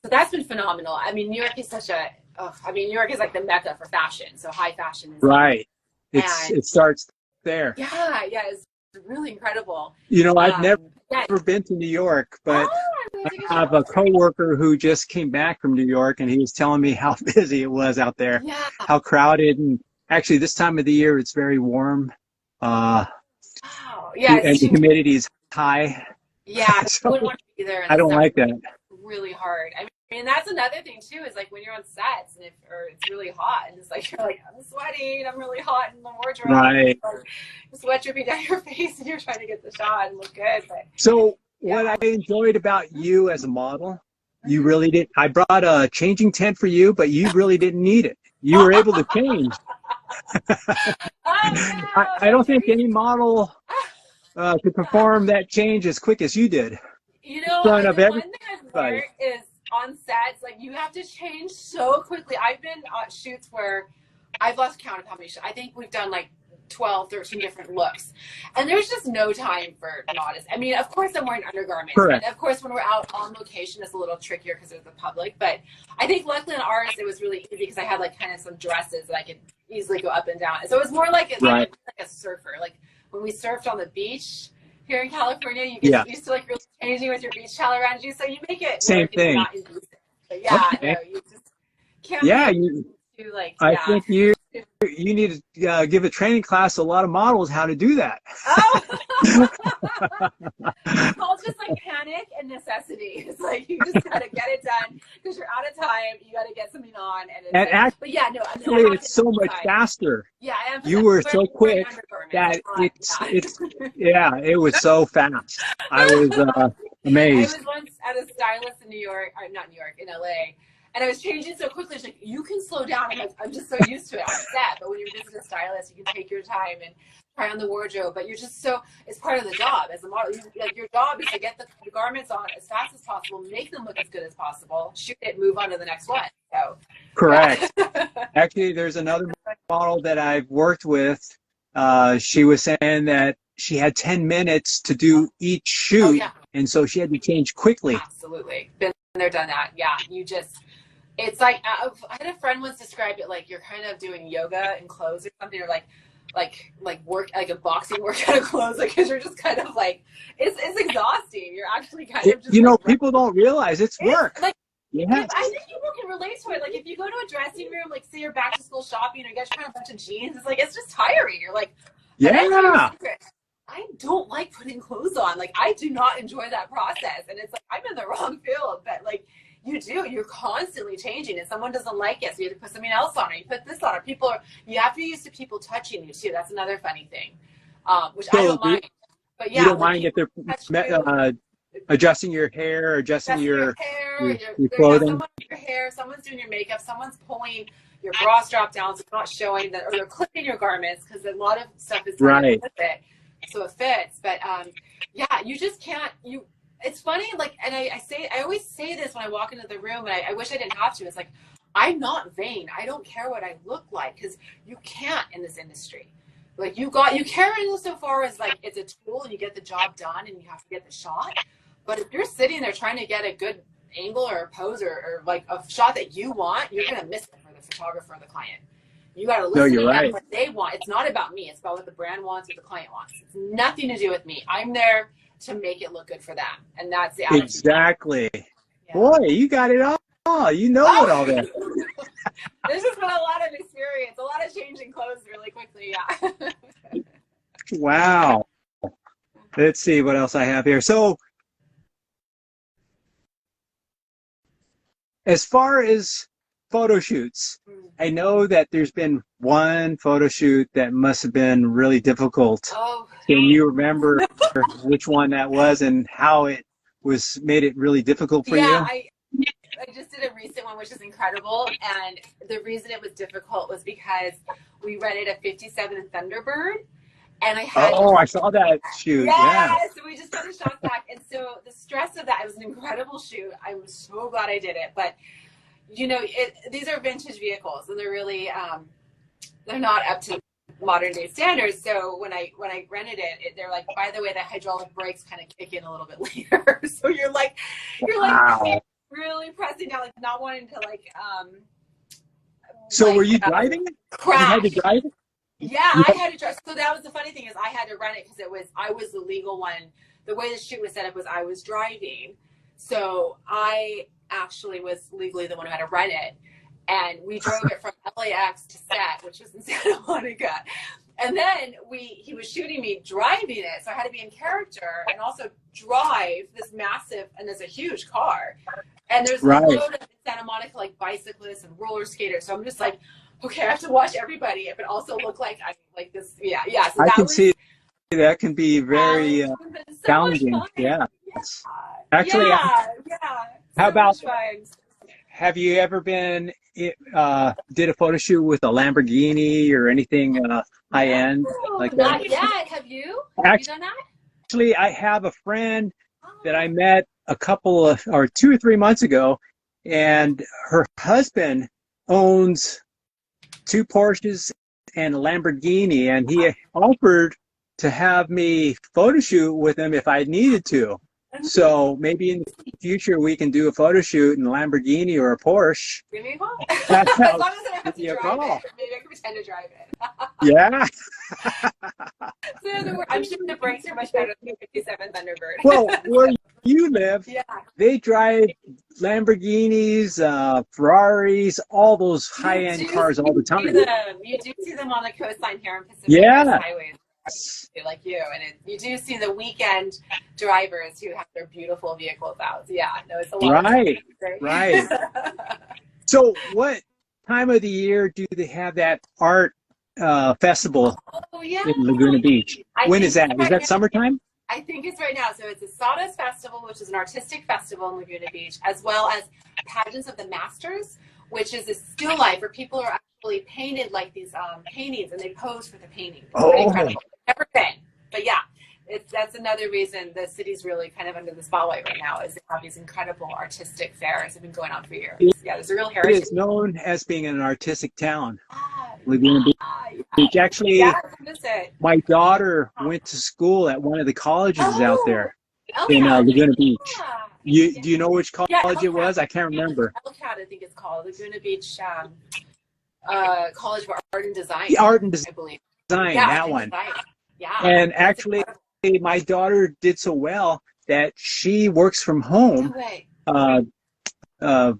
So that's been phenomenal. I mean, New York is New York is like the mecca for fashion. So high fashion is right. It starts there. Yeah, it's really incredible. You know, I've never been to New York, but I have a coworker who just came back from New York and he was telling me how busy it was out there, how crowded, and actually this time of the year it's very warm. And the humidity is high. Yeah, so I wouldn't want to be there. I don't like that. Really hard. I mean, that's another thing too. Is like when you're on sets and it's really hot and it's like you're like I'm sweating, I'm really hot in the wardrobe. Right. Like, sweat dripping down your face and you're trying to get the shot and look good. But, so what I enjoyed about you as a model, you really did. I brought a changing tent for you, but you really didn't need it. You were able to change. I don't think any model could perform that change as quick as you did. You know, one thing I've learned is on sets, like you have to change so quickly. I've been on shoots where I've lost count of how many I think we've done like 12, 13 different looks. And there's just no time for modest. I mean, of course I'm wearing undergarments. Correct. And of course when we're out on location, it's a little trickier because there's the public. But I think luckily on ours, it was really easy because I had like kind of some dresses that I could easily go up and down. So it was more like like a surfer. Like when we surfed on the beach here in California, you get used to like really changing with your beach towel around you. So you make it same thing. But no, you just can't I think you need to give a training class to a lot of models how to do that. Oh. It's all just like panic and necessity. It's like you just gotta get it done because you're out of time. You gotta get something on, but yeah, no. I mean, it's so much faster. Yeah, you were so quick that it was so fast. I was amazed. I was once at a stylist in New York, or not New York, in LA. And I was changing so quickly. She's like, you can slow down. I'm just so used to it on set. But when you're visiting a stylist, you can take your time and try on the wardrobe. But you're just it's part of the job as a model. Your job is to get the garments on as fast as possible, make them look as good as possible, shoot it, move on to the next one. So correct. Actually, there's another model that I've worked with. She was saying that she had 10 minutes to do each shoot. And so she had to change quickly. Absolutely. Been there, done that. Yeah. It's like I had a friend once describe it like you're kind of doing yoga in clothes or something, or like work like a boxing workout of clothes, like because you're just kind of like it's exhausting. You're actually kind of just You know, like people don't realize it's work. like Yes. I think people can relate to it. Like if you go to a dressing room, like say you're back to school shopping, or you guys try on a bunch of jeans, it's like it's just tiring. You're like, Yeah. I don't like putting clothes on. Like I do not enjoy that process, and it's like I'm in the wrong field, but like. You do. You're constantly changing, and someone doesn't like it, so you have to put something else on, or you put this on, or you have to be used to people touching you too. That's another funny thing, which I don't mind. But yeah, you don't mind if they're adjusting your hair, adjusting your hair, your clothing. Someone your hair, someone's doing your makeup, someone's pulling your bra strap down so it's not showing that, or they're clipping your garments because a lot of stuff is right with it, so it fits. But yeah, you just can't. It's funny, like, and I always say this when I walk into the room, and I wish I didn't have to. It's like, I'm not vain. I don't care what I look like, because you can't in this industry. Like, you care so far as like it's a tool and you get the job done and you have to get the shot. But if you're sitting there trying to get a good angle or a pose or like a shot that you want, you're gonna miss it for the photographer or the client. You got to listen to them, what they want. It's not about me. It's about what the brand wants, what the client wants. It's nothing to do with me. I'm there to make it look good for them, and that's the attitude. Exactly. Yeah. Boy, you got it all. You know it all that. There's just been a lot of experience, a lot of changing clothes really quickly. Yeah. Wow. Let's see what else I have here. So, as far as photo shoots, I know that there's been one photo shoot that must have been really difficult. Oh. Can you remember which one that was and how it made it really difficult for you? Yeah, I just did a recent one, which is incredible. And the reason it was difficult was because we rented a 57 Thunderbird. And I had I saw that shoot. Yeah, so we just got the shots back. And so the stress of that, it was an incredible shoot. I was so glad I did it. But, you know, these are vintage vehicles, and they're really, they're not up to modern day standards. So when I rented it, they're like, by the way, the hydraulic brakes kind of kick in a little bit later. So you're like really pressing down, like not wanting to So were you driving it? Crash. You had to drive it? Yeah, I had to drive. So that was the funny thing, is I had to rent it because I was the legal one. The way the shoot was set up was I was driving. So I actually was legally the one who had to rent it. And we drove it from LAX to set, which was in Santa Monica. And then he was shooting me driving it. So I had to be in character and also drive this massive, and there's a huge car. And there's a load of Santa Monica, like bicyclists and roller skaters. So I'm just like, okay, I have to watch everybody, but also look like I'm like this. Yeah. So I can see that can be very challenging. Yeah. Actually, yeah. How about, have you ever did a photo shoot with a Lamborghini or anything high end like that? Not yet. Have you done that? Actually, I have a friend that I met a couple of, or 2 or 3 months ago, and her husband owns 2 Porsches and a Lamborghini, and he offered to have me photo shoot with him if I needed to. So maybe in the future we can do a photo shoot in a Lamborghini or a Porsche. Give me a call. As long as I don't have to drive it. Maybe I can pretend to drive it. Yeah. So I'm sure the brakes are much better than the 57 Thunderbird. Well, where you live, they drive Lamborghinis, Ferraris, all those high-end cars all the time. You do see them on the coastline here in Pacific highways. Like you, and you do see the weekend drivers who have their beautiful vehicles out. Yeah, no, it's a lot. Right. So, what time of the year do they have that art festival in Laguna Beach? When is that? Is that summertime? I think it's right now. So it's a Sawdust Festival, which is an artistic festival in Laguna Beach, as well as Pageants of the Masters, which is a still life where people are actually painted like these paintings, and they pose for the painting. It's pretty incredible. Never been, but yeah, that's another reason the city's really kind of under the spotlight right now, is they have these incredible artistic fairs that have been going on for years. Yeah, there's a real heritage. It is known as being an artistic town. Laguna Beach. Actually, my daughter went to school at one of the colleges out there in Laguna Beach. Do you know which Yeah, college it was? LCAT. I can't remember. LCAT, I think it's called Laguna Beach College of Art and Design. The art and I believe. design, Yeah, that art and one. design. Yeah. And That's actually, incredible. my daughter did so well that she works from home, No way. uh, uh,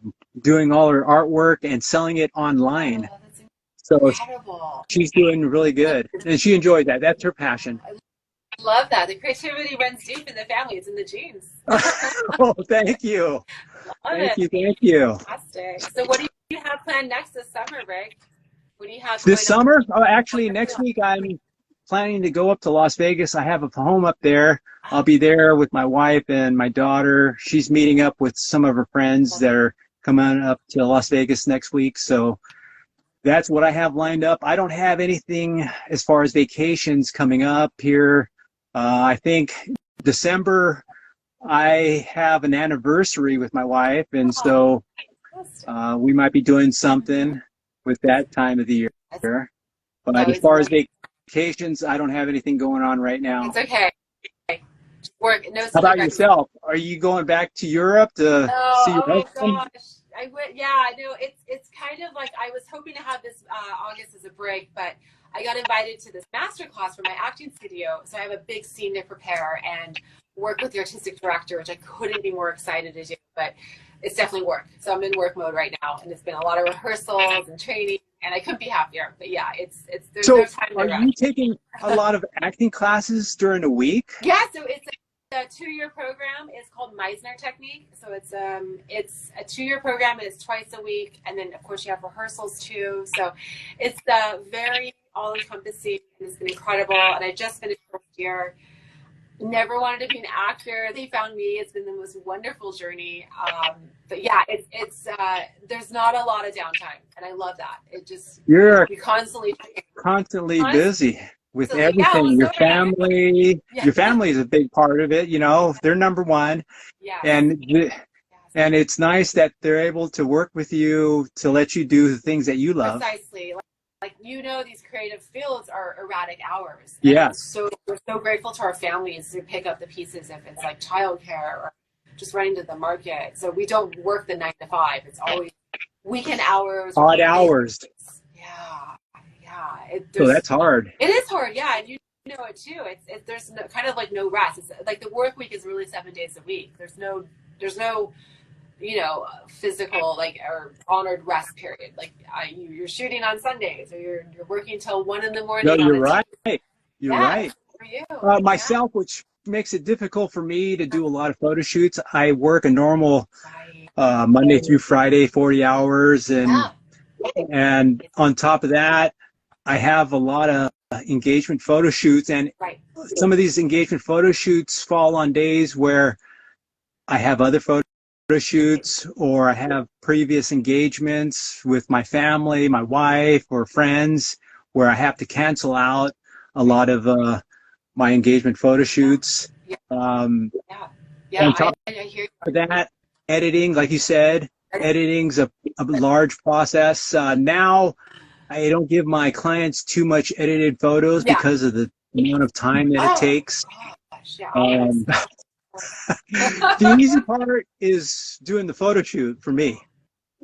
doing all her artwork and selling it online. Oh, that's So incredible. she's doing really good, and she enjoyed that. That's her passion. I love that. The creativity runs deep in the family. It's in the genes. Oh, thank you. Love Thank it. you. Thank you. Fantastic. So what do you have planned next this summer, Rick? What do you have This going on? summer? Oh, actually, next week I'm planning to go up to Las Vegas. I have a home up there. I'll be there with my wife and my daughter. She's meeting up with some of her friends that are coming up to Las Vegas next week. So that's what I have lined up. I don't have anything as far as vacations coming up here. I think December I have an anniversary with my wife, and so we might be doing something with that time of the year. But as far as vacations, I don't have anything going on right now. It's okay. Work. No. How about yourself? Are you going back to Europe to see your husband? Oh gosh. I went. Yeah, I know. It's kind of like I was hoping to have this August as a break, but I got invited to this master class for my acting studio. So I have a big scene to prepare and work with the artistic director, which I couldn't be more excited to do. But it's definitely work. So I'm in work mode right now, and it's been a lot of rehearsals and training, and I couldn't be happier. But yeah, there's no time to rest. Are you taking a lot of acting classes during the week? Yeah, so it's a 2-year program. It's called Meisner Technique. So it's a 2-year program, and it's twice a week, and then of course you have rehearsals too. So it's very all-encompassing, and it's been incredible. And I just finished first year. Never wanted to be an actor. They found me. It's been the most wonderful journey. But yeah, it's there's not a lot of downtime, and I love that. It just You're constantly busy with everything. Your family, your family is a big part of it. You know, they're number one. Yeah. And it's nice that they're able to work with you to let you do the things that you love. Precisely. Like these creative fields are erratic hours. Yes. So we're so grateful to our families to pick up the pieces if it's like childcare or just running to the market. So we don't work the 9 to 5. It's always weekend hours. Odd hours. Yeah. So that's hard. It is hard, yeah, and you know it too. There's kind of like no rest. It's like the work week is really 7 days a week. There's no physical or honored rest period. Like you're shooting on Sundays, or you're working till 1 in the morning. No, you're right. You're right. For you. Myself, which makes it difficult for me to do a lot of photo shoots. I work a normal Monday through Friday, 40 hours, and on top of that, I have a lot of engagement photo shoots, and some of these engagement photo shoots fall on days where I have other photo shoots, or I have previous engagements with my family, my wife, or friends, where I have to cancel out a lot of my engagement photo shoots. On top of that, editing, like you said, editing's a large process. Now, I don't give my clients too much edited photos because of the amount of time that it takes. The easy part is doing the photo shoot for me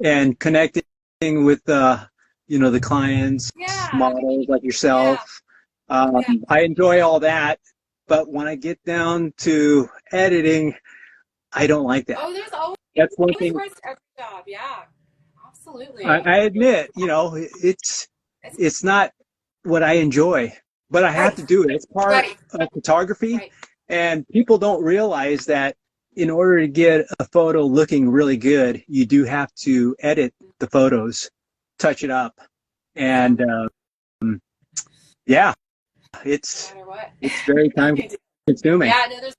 and connecting with the clients, models like yourself. I enjoy all that, but when I get down to editing, I don't like that. Oh, there's always that's one thing. Every job, yeah, absolutely. I admit, it's not what I enjoy, but I have to do it. It's part of photography. And people don't realize that in order to get a photo looking really good, you do have to edit the photos, touch it up. And it's very time consuming. Yeah, no, there's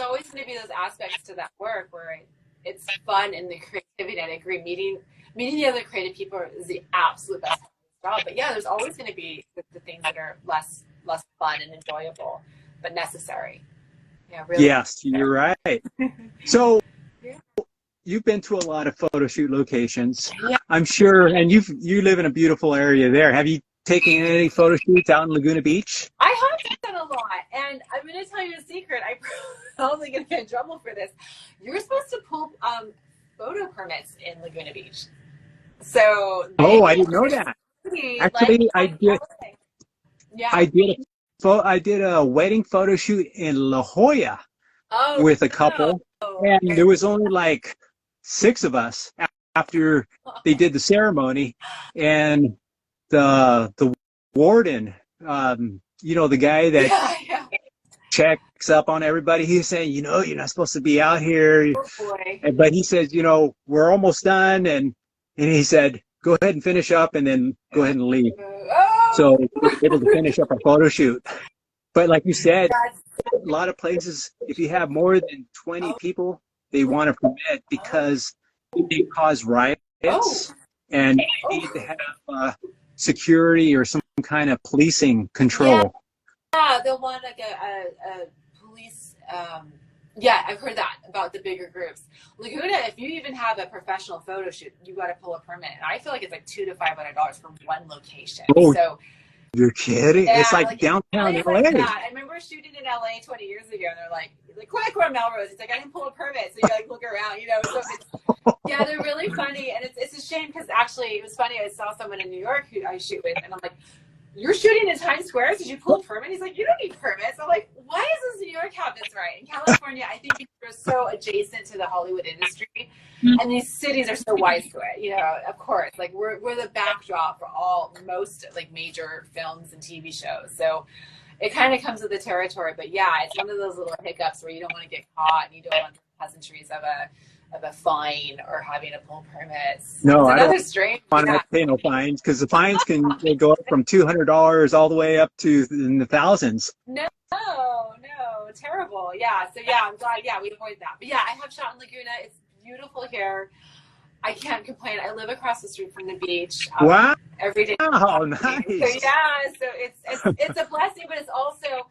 always going to be those aspects to that work where it's fun and the creativity. And I agree, meeting the other creative people is the absolute best job. But yeah, there's always going to be the things that are less fun and enjoyable, but necessary. Yeah, really. Yes, you're right. So you've been to a lot of photo shoot locations, I'm sure, and you live in a beautiful area there. Have you taking any photo shoots out in Laguna Beach? I have done a lot, and I'm going to tell you a secret. I'm probably going to get in trouble for this. You're supposed to pull photo permits in Laguna Beach. So I didn't know that. Actually, I did. Yeah. I did a wedding photo shoot in La Jolla with a couple, and there was only like 6 of us after they did the ceremony, and the warden, the guy that checks up on everybody, he's saying, you're not supposed to be out here, but he says, we're almost done, and he said, go ahead and finish up, and then go ahead and leave. So we were able to finish up our photo shoot. But like you said, a lot of places, if you have more than 20 people, they want to permit because they cause riots, and they need to have security or some kind of policing control. Yeah, they'll want like a police. I've heard that about the bigger groups. Laguna, if you even have a professional photo shoot, you got to pull a permit. And I feel like it's like $200 to $500 for one location. So you're kidding? Yeah, it's like downtown LA. Like I remember shooting in LA 20 years ago, and they're like quick, we're Melrose. It's like, I didn't pull a permit, so you like look around, So it's, they're really funny, and it's a shame because actually it was funny. I saw someone in New York who I shoot with, and I'm like, you're shooting in Times Square? Did you pull a permit? He's like, you don't need permits. I'm like, why does New York have this right? In California, I think we're so adjacent to the Hollywood industry, and these cities are so wise to it. Of course, like we're the backdrop for most like major films and TV shows. So it kind of comes with the territory. But it's one of those little hiccups where you don't want to get caught, and you don't want the pleasantries of a fine or having to pull permits. No, I don't want to pay no fines, because the fines can go up from $200 all the way up to in the thousands. No, terrible. Yeah, so I'm glad. We avoid that. But I have shot in Laguna. It's beautiful here. I can't complain. I live across the street from the beach. Wow. Every day. Oh, nice. So it's a blessing, but it's also,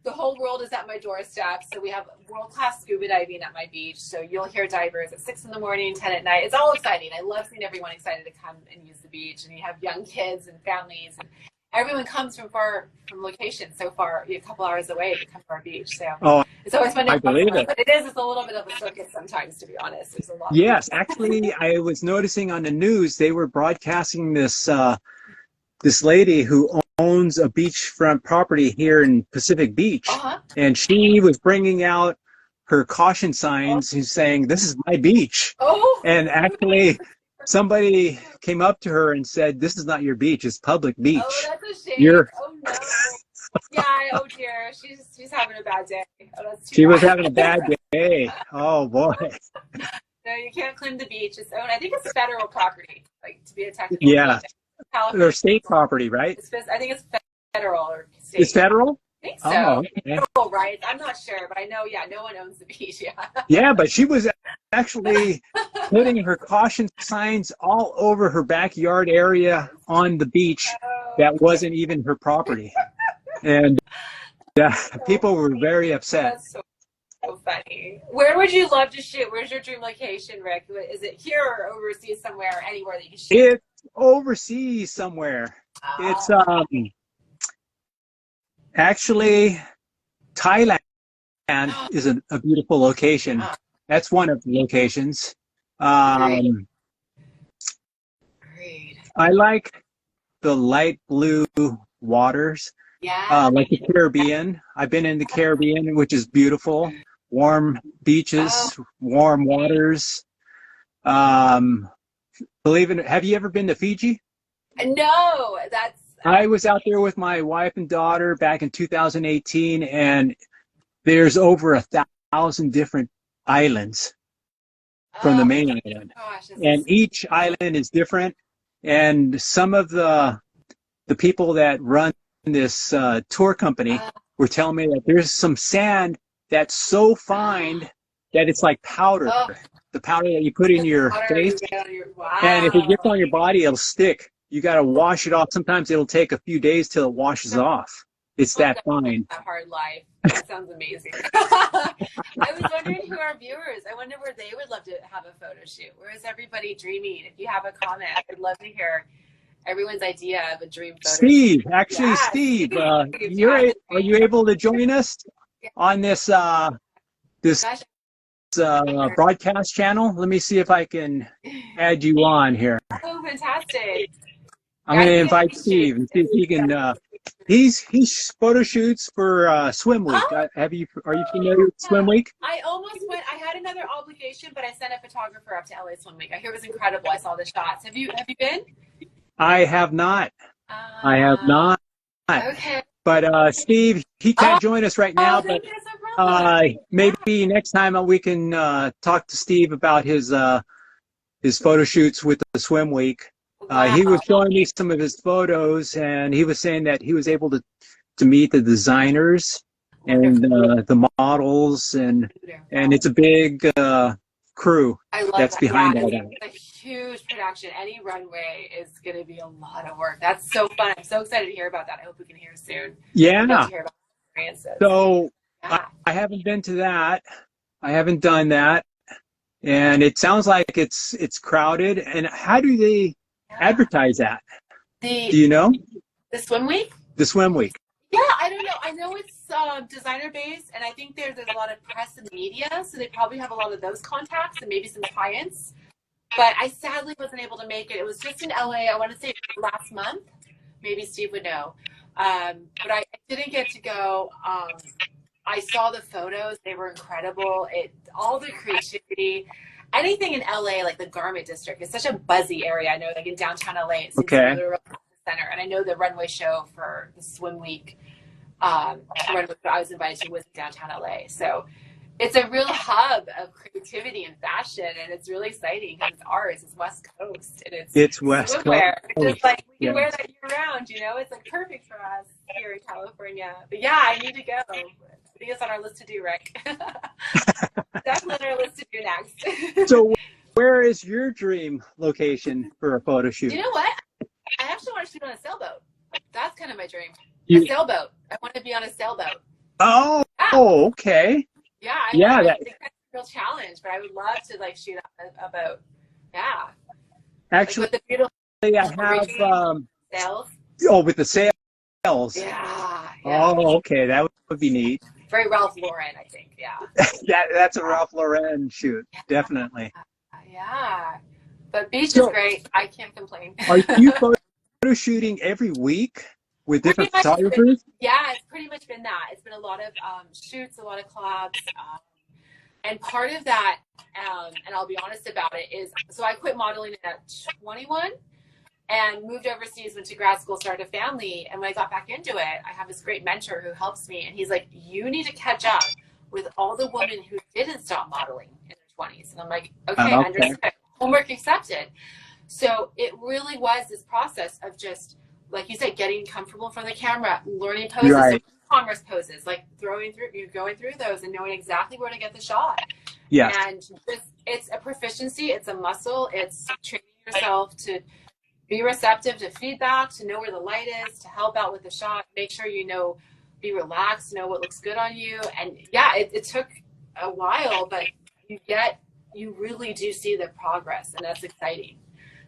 the whole world is at my doorstep. So we have world-class scuba diving at my beach. So you'll hear divers at 6 in the morning, 10 at night. It's all exciting. I love seeing everyone excited to come and use the beach. And you have young kids and families, and everyone comes from locations so far, a couple hours away to come to our beach. So it's always fun to believe it. But it's a little bit of a circus sometimes, to be honest. There's a lot. Yes, actually, I was noticing on the news they were broadcasting this lady who owns a beachfront property here in Pacific Beach, and she was bringing out her caution signs and saying, "This is my beach." And actually, somebody came up to her and said, "This is not your beach; it's public beach." Oh, that's a shame. Oh no. Oh dear, she's having a bad day. She was having a bad day. Oh boy. No, you can't claim the beach. It's owned. I think it's federal property, like to be a technical. Yeah. Or state property, right? I think it's federal or state. It's federal? I think so. Oh, okay. Federal rights. I'm not sure, but I know, no one owns the beach. Yeah, but she was actually putting her caution signs all over her backyard area on the beach that wasn't even her property. And people were very upset. That's so funny. Where would you love to shoot? Where's your dream location, Rick? Is it here or overseas somewhere, anywhere that you shoot? It's overseas somewhere. It's actually Thailand is a beautiful location. That's one of the locations. Great. I like the light blue waters. Yeah. Like the Caribbean. I've been in the Caribbean, which is beautiful. Warm beaches, warm waters. Have you ever been to Fiji? No, I was out there with my wife and daughter back in 2018, and there's over 1,000 different islands from the main island. Gosh, and each island is different. And some of the people that run this tour company were telling me that there's some sand that's so fine that it's like powder. The powder that you put in your face. And if it gets on your body, it'll stick. You got to wash it off. Sometimes it'll take a few days till it washes off. It's that fine. A hard life. That sounds amazing. I was wondering who our viewers, I wonder where they would love to have a photo shoot. Where is everybody dreaming? If you have a comment, I'd love to hear everyone's idea of a dream photo. Steve, actually, Yeah, Steve, are yeah, you able to join us on this this gosh, broadcast channel? Let me see if I can add you on here. oh, fantastic. I'm Yeah, going I to think invite Steve and see if he can. He's photo shoots for Swim Week. oh, Are you familiar with Swim Week? I almost went. I had another obligation, but I sent a photographer up to LA Swim Week. I hear it was incredible. I saw the shots. Have you been? I have not. I have not. Okay. But Steve, he can't join us right now. But There's no problem. maybe next time we can talk to Steve about his photo shoots with the Swim Week. He was showing me some of his photos, and he was saying that he was able to meet the designers and the models, and it's a big crew that's behind all that. It's a huge production. Any runway is going to be a lot of work. That's so fun. I'm so excited to hear about that. I hope we can hear soon. Yeah. I'd love to hear about experiences. So I haven't been to that. I haven't done that, and it sounds like it's crowded. And how do they advertise that? Do you know? The Swim Week? The Swim Week. Yeah, I don't know. I know it's designer based, and I think there's a lot of press and media, so they probably have a lot of those contacts and maybe some clients. But I sadly wasn't able to make it. It was just in LA. I want to say last month. Maybe Steve would know. But I didn't get to go. I saw the photos. They were incredible. All the creativity. Anything in LA, like the Garment District, is such a buzzy area. I know, like in downtown LA, it's a real center. And I know the runway show for the Swim Week, runway I was invited to was downtown LA. So it's a real hub of creativity and fashion, and it's really exciting because it's ours. It's West Coast, and it's West Coast. It's just like we can wear that year round. You know, it's like perfect for us here in California. But yeah, I need to go. I think it's on our list to do, Rick. Definitely on our list to do next. So, where is your dream location for a photo shoot? You know what? I actually want to shoot on a sailboat. That's kind of my dream. A sailboat. I want to be on a sailboat. Oh, okay. Yeah, I think that's a real challenge, but I would love to like shoot a boat. Yeah. Actually, like with the beautiful I have sails. Oh, with the sails. Yeah. Oh, okay, that would be neat. Very Ralph Lauren, I think. Yeah. That's a Ralph Lauren shoot, definitely. Yeah. But beach is great. I can't complain. Are you photo shooting every week with different photographers? Yeah, it's pretty much been that. It's been a lot of shoots, a lot of collabs. And part of that, and I'll be honest about it, is so I quit modeling at 21 and moved overseas, went to grad school, started a family. And when I got back into it, I have this great mentor who helps me. And he's like, you need to catch up with all the women who didn't stop modeling in their 20s. And I'm like, okay. Understood. Homework accepted. So it really was this process of just, like you said, getting comfortable in front of the camera, learning poses, so commerce poses, like going through those and knowing exactly where to get the shot. Yeah. And it's a proficiency, it's a muscle, it's training yourself to be receptive to feedback, to know where the light is, to help out with the shot, make sure you know, be relaxed, know what looks good on you. And yeah, it took a while, but you really do see the progress, and that's exciting.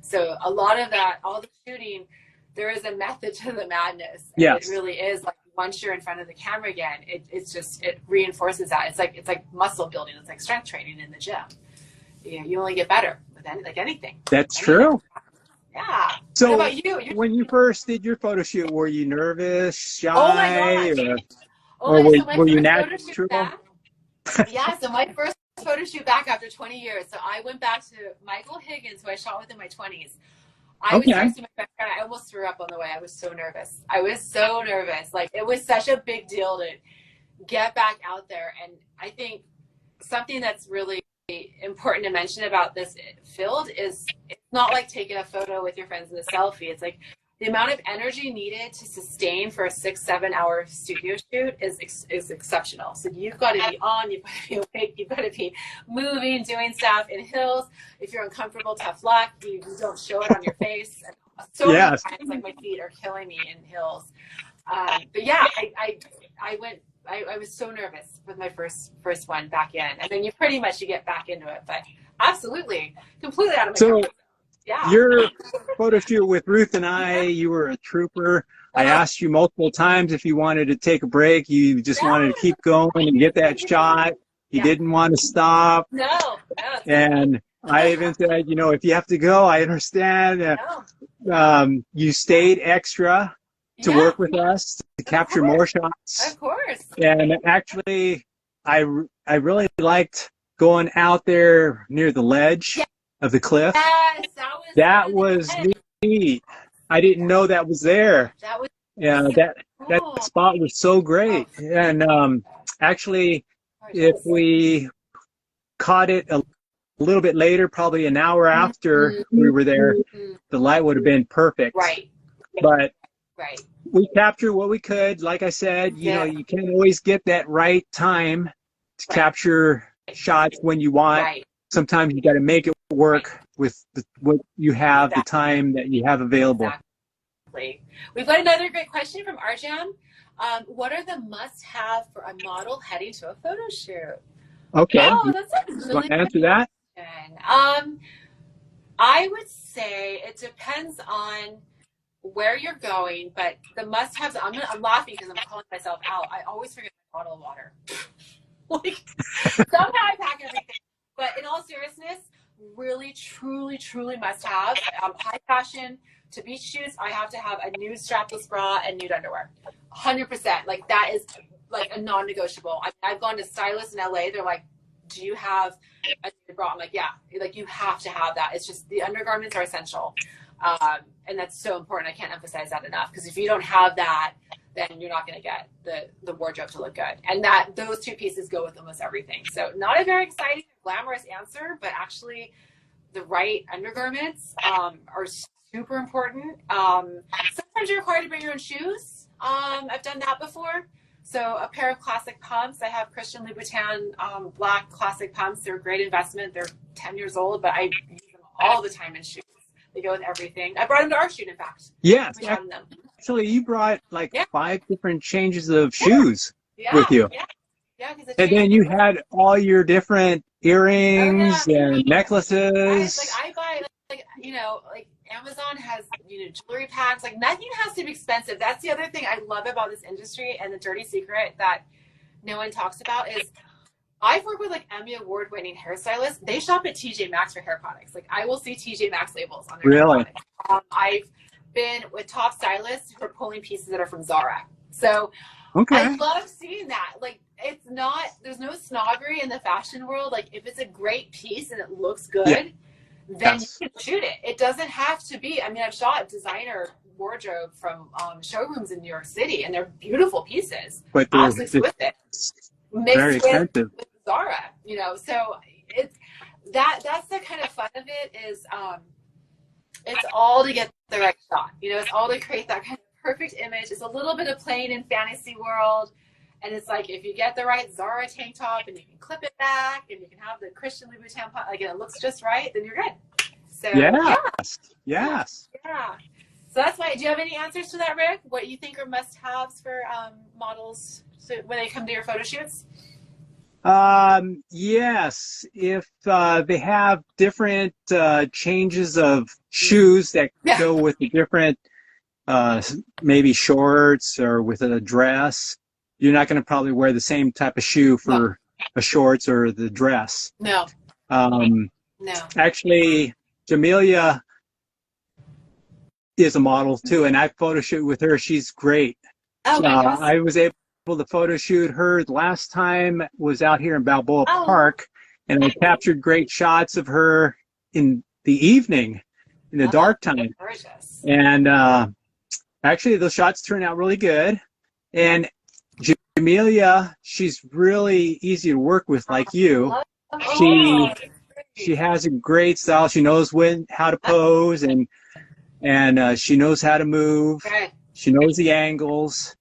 So a lot of that, all the shooting, there is a method to the madness. Yes. It really is like once you're in front of the camera again, it reinforces that. It's like muscle building. It's like strength training in the gym. You only get better with anything. That's true. Yeah. So what about you? When you first did your photo shoot, were you nervous, shy, or were you natural? Yeah. So my first photo shoot back after 20 years. So I went back to Michael Higgins, who I shot with in my 20s. I was texting my best friend. I almost threw up on the way. I was so nervous. Like, it was such a big deal to get back out there. And I think something that's really important to mention about this field is it's not like taking a photo with your friends in a selfie. It's like the amount of energy needed to sustain for a 6-7 hour studio shoot is exceptional. So you've got to be on, you've got to be awake, you've got to be moving, doing stuff in hills. If you're uncomfortable, tough luck. You don't show it on your face. And so many times, like my feet are killing me in hills. But yeah, I was so nervous with my first one back in, and then you get back into it. But absolutely, completely out of my comfort zone. Yeah. Your photo shoot with Ruth and I, you were a trooper. I asked you multiple times if you wanted to take a break. You just wanted to keep going and get that shot. You didn't want to stop. No. And I even said, you know, if you have to go, I understand. You stayed extra to work with us to capture more shots. Of course. And actually, I really liked going out there near the ledge of the cliff. Yes, that was neat. I didn't know that was there. That was that spot was so great. And actually, if we caught it a little bit later, probably an hour after we were there, the light would have been perfect. Right. But we captured what we could. Like I said, you know, you can't always get that right time to capture shots when you want. Right. Sometimes you got to make it work with what you have, the time that you have available. Exactly. We've got another great question from Arjan. What are the must-have for a model heading to a photo shoot? Okay. Oh, that's a really good answer that. question. I would say it depends on where you're going, but the must-haves. I'm laughing because I'm calling myself out. I always forget my bottle of water. Like somehow I pack everything. But in all seriousness, really, truly must-have. High fashion to beach shoots. I have to have a nude strapless bra and nude underwear. 100%. Like that is like a non-negotiable. I've gone to stylists in LA. They're like, do you have a nude bra? I'm like, yeah. Like you have to have that. It's just the undergarments are essential. And that's so important. I can't emphasize that enough because if you don't have that, then you're not going to get the wardrobe to look good. And those two pieces go with almost everything. So not a very exciting, glamorous answer, but actually the right undergarments are super important. Sometimes you're required to bring your own shoes. I've done that before. So a pair of classic pumps. I have Christian Louboutin black classic pumps. They're a great investment. They're 10 years old, but I use them all the time in shoes. They go with everything. I brought them to our shoot, in fact. Yes. Actually, you brought like 5 different changes of shoes with you. Yeah, and then you had all your different earrings and necklaces. Like I buy, like you know, like Amazon has, you know, jewelry packs. Like nothing has to be expensive. That's the other thing I love about this industry, and the dirty secret that no one talks about is I've worked with like Emmy award-winning hairstylists. They shop at TJ Maxx for hair products. Like I will see TJ Maxx labels on their hair products. I've been with top stylists who are pulling pieces that are from Zara. So I love seeing that. Like it's not, there's no snobbery in the fashion world. Like if it's a great piece and it looks good, then you can shoot it. It doesn't have to be. I mean, I've shot designer wardrobe from showrooms in New York City, and they're beautiful pieces. But they're with it. Very expensive. With Zara, you know. So it's that's the kind of fun of it is it's all to get the right shot. You know, it's all to create that kind of perfect image. It's a little bit of playing in fantasy world. And it's like, if you get the right Zara tank top and you can clip it back and you can have the Christian Louboutin, like it looks just right, then you're good. So, yes. So that's why, do you have any answers to that, Rick? What you think are must-haves for models when they come to your photo shoots? Yes. If they have different changes of shoes that go with the different, maybe shorts or with a dress, you're not going to probably wear the same type of shoe for a shorts or the dress. No. Actually, Jamelia is a model too, and I photo shoot with her. She's great. I was able to photo shoot her last time was out here in Balboa Park, and I captured great shots of her in the evening, in the dark time. Gorgeous. And actually, those shots turned out really good. And Jamelia, she's really easy to work with, like you. She has a great style. She knows how to pose, and she knows how to move. She knows the angles.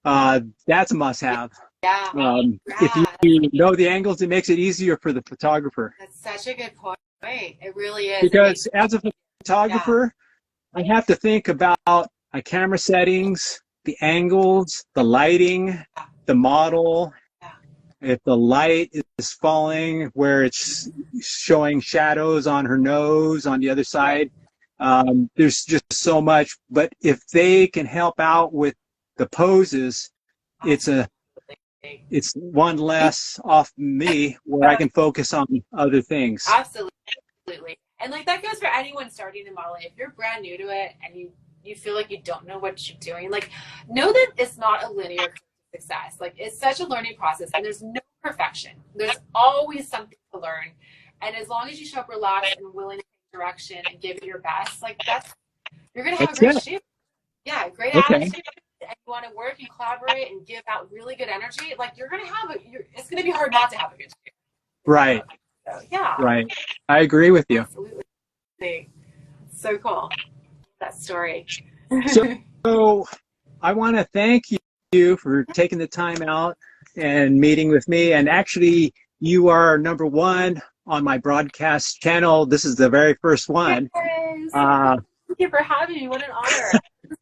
That's a must-have. If you know the angles, it makes it easier for the photographer. That's such a good point. It really is. Because as a photographer, I have to think about my camera settings, the angles, the lighting, the model, if the light is falling where it's showing shadows on her nose on the other side. There's just so much. But if they can help out with the poses, it's one less off me where I can focus on other things. Absolutely. And like that goes for anyone starting in modeling. If you're brand new to it and you feel like you don't know what you're doing, like know that it's not a linear success. Like it's such a learning process and there's no perfection. There's always something to learn. And as long as you show up relaxed and willing to take direction and give it your best, like you're gonna have a great shoot. Yeah, great attitude. And you want to work and collaborate and give out really good energy, like you're gonna have it's gonna be hard not to have a good shoot. Right. So, yeah. Right. I agree with you. Absolutely. So cool. That story. So I want to thank you for taking the time out and meeting with me. And actually, you are number one on my broadcast channel. This is the very first one. Yes. Thank you for having me. What an honor.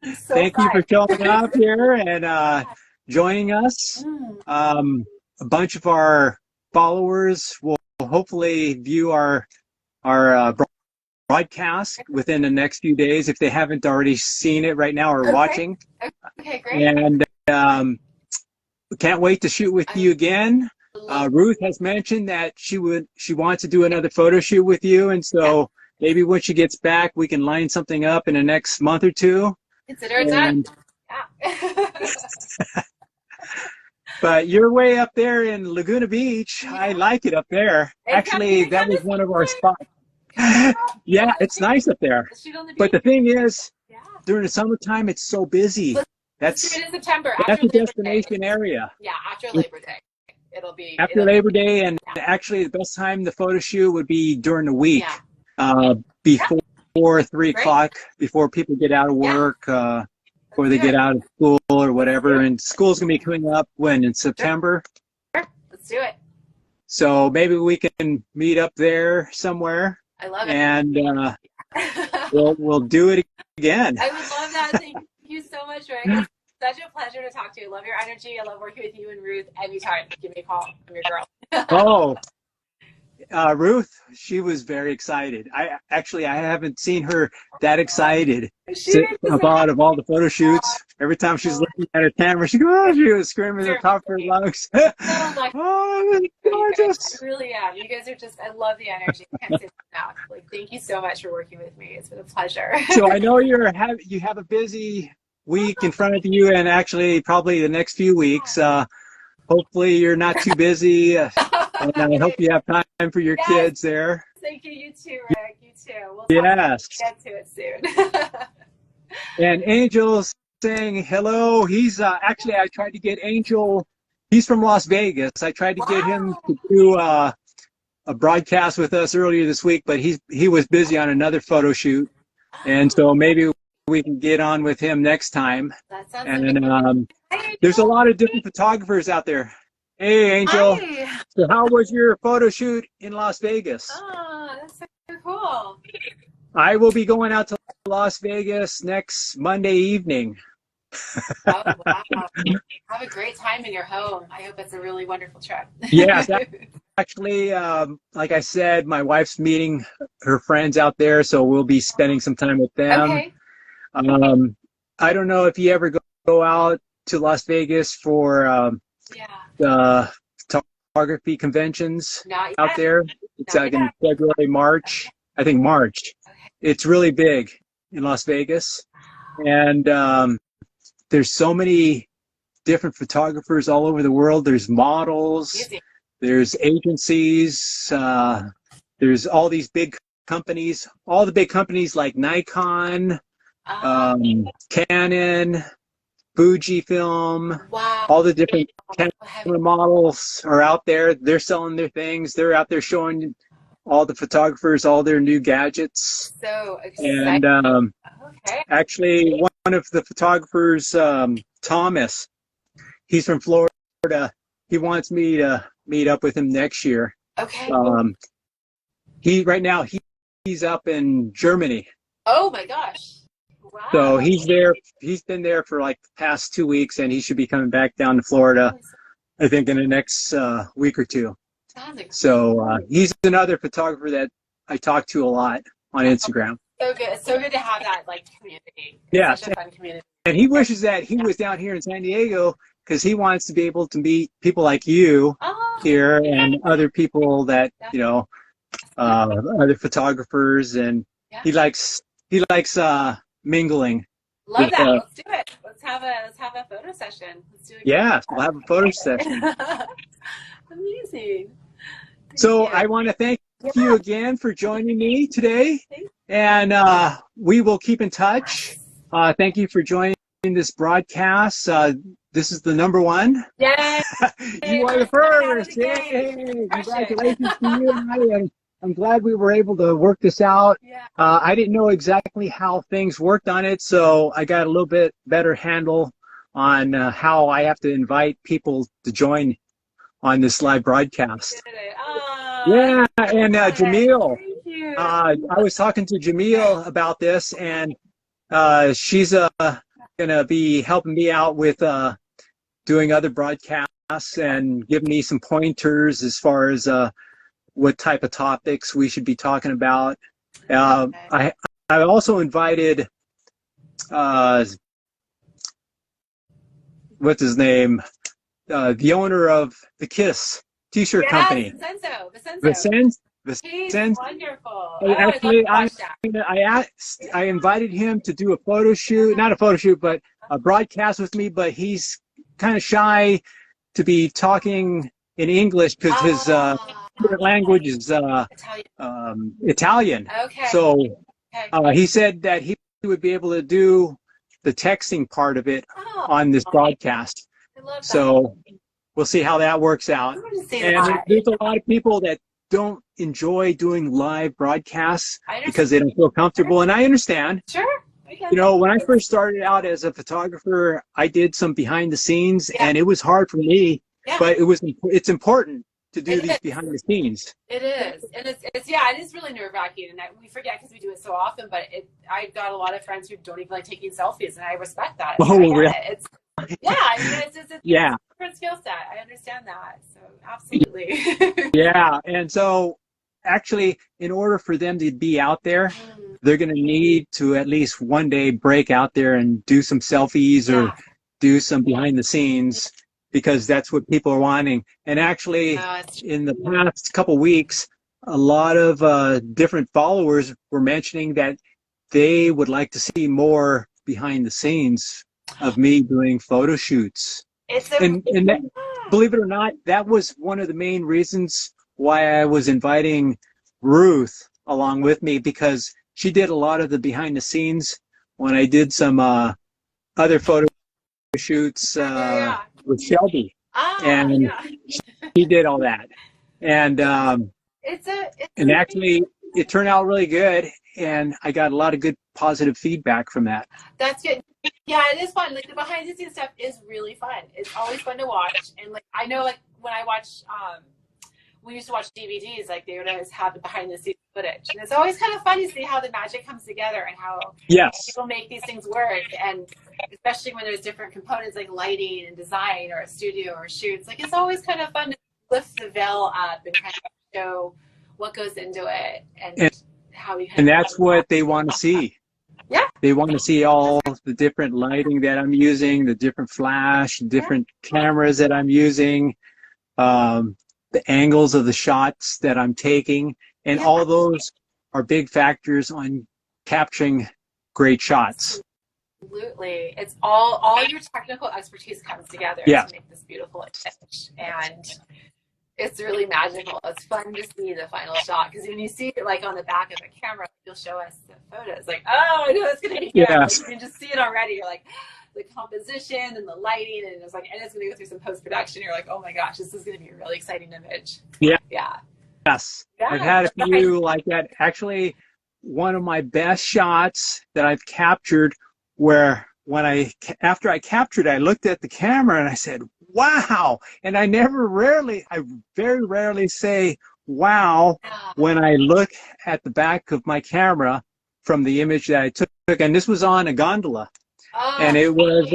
Thank you for showing up here and joining us. A bunch of our followers will hopefully view our broadcast within the next few days if they haven't already seen it right now or watching. Okay, great. And can't wait to shoot with you again. Ruth has mentioned that she wants to do another photo shoot with you, and so maybe when she gets back, we can line something up in the next month or two. Consider it done. Yeah. But you're way up there in Laguna Beach. Yeah. I like it up there. Actually, that was one of our spots. Yeah, it's nice up there. But the thing is, during the summertime, it's so busy. That's in September. That's a destination area. Yeah, after Labor Day. It'll be Labor Day, and actually the best time the photo shoot would be during the week, before 3 o'clock, before people get out of work, before they get out of school or whatever. And school's gonna be coming up in September. Sure. Let's do it. So maybe we can meet up there somewhere. I love it. And we'll do it again. I would love that. Thank you so much, Rick. It's such a pleasure to talk to you. I love your energy. I love working with you and Ruth. Anytime, give me a call. I'm your girl. Ruth, she was very excited. I haven't seen her that excited about all the photo shoots. Every time she's looking at her camera, she was screaming at the top of her lungs. Oh, gorgeous. I really am. You guys are just, I love the energy. I can't say enough. Like, thank you so much for working with me. It's been a pleasure. So I know you have a busy week in front of you, and actually probably the next few weeks. Hopefully you're not too busy. And I hope you have time for your kids there. Thank you. You too, Rick. You too. We'll get to it soon. And Angel's saying hello. He's actually, I tried to get Angel. He's from Las Vegas. I tried to get him to do a broadcast with us earlier this week, but he was busy on another photo shoot. And so maybe we can get on with him next time. That sounds and there's a lot of different photographers out there. Hey, Angel. Hi. So how was your photo shoot in Las Vegas? Oh, that's so cool. I will be going out to Las Vegas next Monday evening. Oh, wow. Have a great time in your home. I hope it's a really wonderful trip. Yes. Actually, like I said, my wife's meeting her friends out there, so we'll be spending some time with them. Okay. I don't know if you ever go out to Las Vegas for the photography conventions out there. It's like in February, March. I think March. Okay. It's really big in Las Vegas. And there's so many different photographers all over the world. There's models. Easy. There's agencies. There's all these big companies. All the big companies like Nikon, Canon, Fujifilm, all the different camera models are out there. They're selling their things. They're out there showing all the photographers all their new gadgets. So exciting. And actually, one of the photographers, Thomas, he's from Florida. He wants me to meet up with him next year. Okay. Right now he's up in Germany. Oh my gosh. Wow. So he's there. He's been there for like the past 2 weeks, and he should be coming back down to Florida I think in the next week or two. Sounds So he's another photographer that I talk to a lot on Instagram. so good. It's so good to have that like community. It's Yeah, such a fun community. and he wishes that he was down here in San Diego because he wants to be able to meet people like you here and other people that, you know, other photographers, and he likes mingling. Love that. Let's do it. Let's have a photo session. Let's do it. Yeah, we'll have a photo session. Amazing. So I want to thank you again for joining me today, and we will keep in touch. Thank you for joining this broadcast. This is the #1. Yay! You are the first. Yay! Congratulations to you and I. And I'm glad we were able to work this out. Yeah. I didn't know exactly how things worked on it, so I got a little bit better handle on how I have to invite people to join on this live broadcast. Yeah, and Jamil. Thank you. I was talking to Jamil about this, and she's gonna be helping me out with doing other broadcasts and giving me some pointers as far as what type of topics we should be talking about. I also invited what's his name, the owner of the Kiss T-shirt company. Vincenzo. He's wonderful. Actually, I invited him to do a photo shoot, not a photo shoot, but a broadcast with me, but he's kind of shy to be talking in English because his language is Italian. Okay. So he said that he would be able to do the texting part of it on this broadcast. I love that. So we'll see how that works out. And there's a lot of people that don't enjoy doing live broadcasts because they don't feel comfortable, and I understand. Sure. You know, when I first started out as a photographer, I did some behind the scenes, and it was hard for me, but it's important to do these behind the scenes. It is, and it is really nerve-wracking, and we forget because we do it so often. But I've got a lot of friends who don't even like taking selfies, and I respect that. Oh, really? It's a different skill set. I understand that, so absolutely. Yeah, and so actually, in order for them to be out there, they're going to need to at least one day break out there and do some selfies or do some behind the scenes, because that's what people are wanting. And actually, in the past couple weeks, a lot of different followers were mentioning that they would like to see more behind the scenes of me doing photo shoots. And that, believe it or not, that was one of the main reasons why I was inviting Ruth along with me, because she did a lot of the behind the scenes when I did some other photo shoots with Shelby, and she did all that, and and actually it turned out really good, and I got a lot of good positive feedback from that. That's good. Yeah, it is fun. Like the behind the scenes stuff is really fun. It's always fun to watch, and like I know, like when I watch, we used to watch DVDs, like they would always have the behind the scenes footage, and it's always kind of fun to see how the magic comes together and how people make these things work, and especially when there's different components like lighting and design or a studio or shoots. Like it's always kind of fun to lift the veil up and kind of show what goes into it and how we. And that's what they want to see. Yeah. They want to see all the different lighting that I'm using, the different flash, different cameras that I'm using, the angles of the shots that I'm taking, and all those are big factors on capturing great shots. Absolutely. It's all your technical expertise comes together to make this beautiful image. And it's really magical. It's fun to see the final shot, because when you see it like on the back of the camera, you'll show us the photos. Like, oh, I know it's gonna be good. Like, you can just see it already. You're like, the composition and the lighting, and it's like, and it's gonna go through some post-production. You're like, oh my gosh, this is gonna be a really exciting image. Yes. I've had a few like that. Actually, one of my best shots that I've captured, where after I captured, I looked at the camera and I said, wow. And I very rarely say wow when I look at the back of my camera from the image that I took. And this was on a gondola. And it was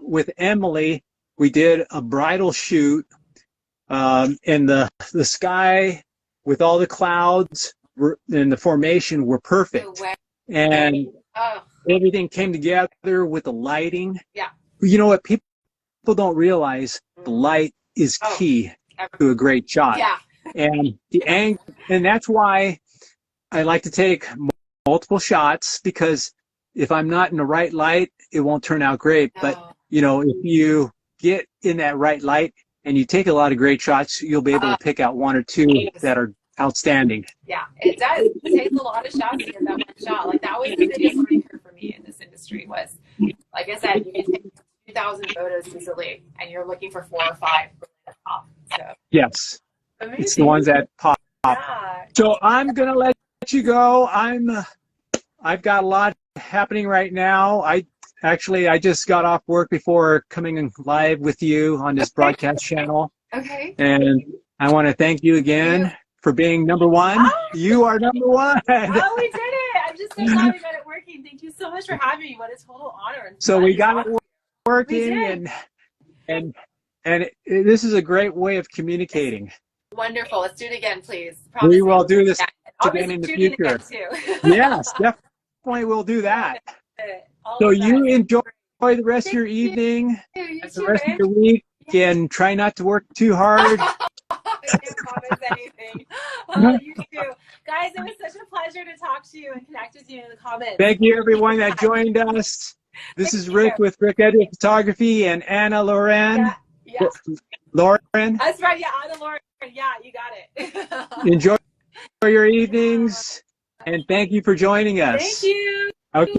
with Emily, we did a bridal shoot, and the sky with all the clouds and the formation were perfect, and everything came together with the lighting. Yeah. You know what? People don't realize the light is key to a great shot. Yeah. And the angle, and that's why I like to take multiple shots, because if I'm not in the right light, it won't turn out great. But you know, if you get in that right light and you take a lot of great shots, you'll be able to pick out one or two that are outstanding. Yeah, it does. It takes a lot of shots to get that one shot. Like, that was the biggest learning curve for me in this industry was, like I said, you can take 2,000 photos easily, and you're looking for 4 or 5 at the top. So yes, amazing. It's the ones that pop. Yeah. So I'm gonna let you go. I've got a lot happening right now. I just got off work before coming live with you on this broadcast channel. Okay. And I want to thank you again for being number one. You are number one. Oh, we did it. I'm just so glad we got it working. Thank you so much for having me. What a total honor. So we got it working, and this is a great way of communicating. Wonderful. Let's do it again, please. Promise we will do this again in the future. Yes, definitely we'll do that. So you enjoy the rest of your evening, and the rest of your week, and try not to work too hard. I can't promise anything. You too. Guys, it was such a pleasure to talk to you and connect with you in the comments. Thank you, everyone that joined us. This is Rick with Rick Edra Photography and Anna Lauren. Yeah. Lauren. That's right. Yeah, Anna Lauren. Yeah, you got it. Enjoy your evenings, and thank you for joining us. Thank you. Okay.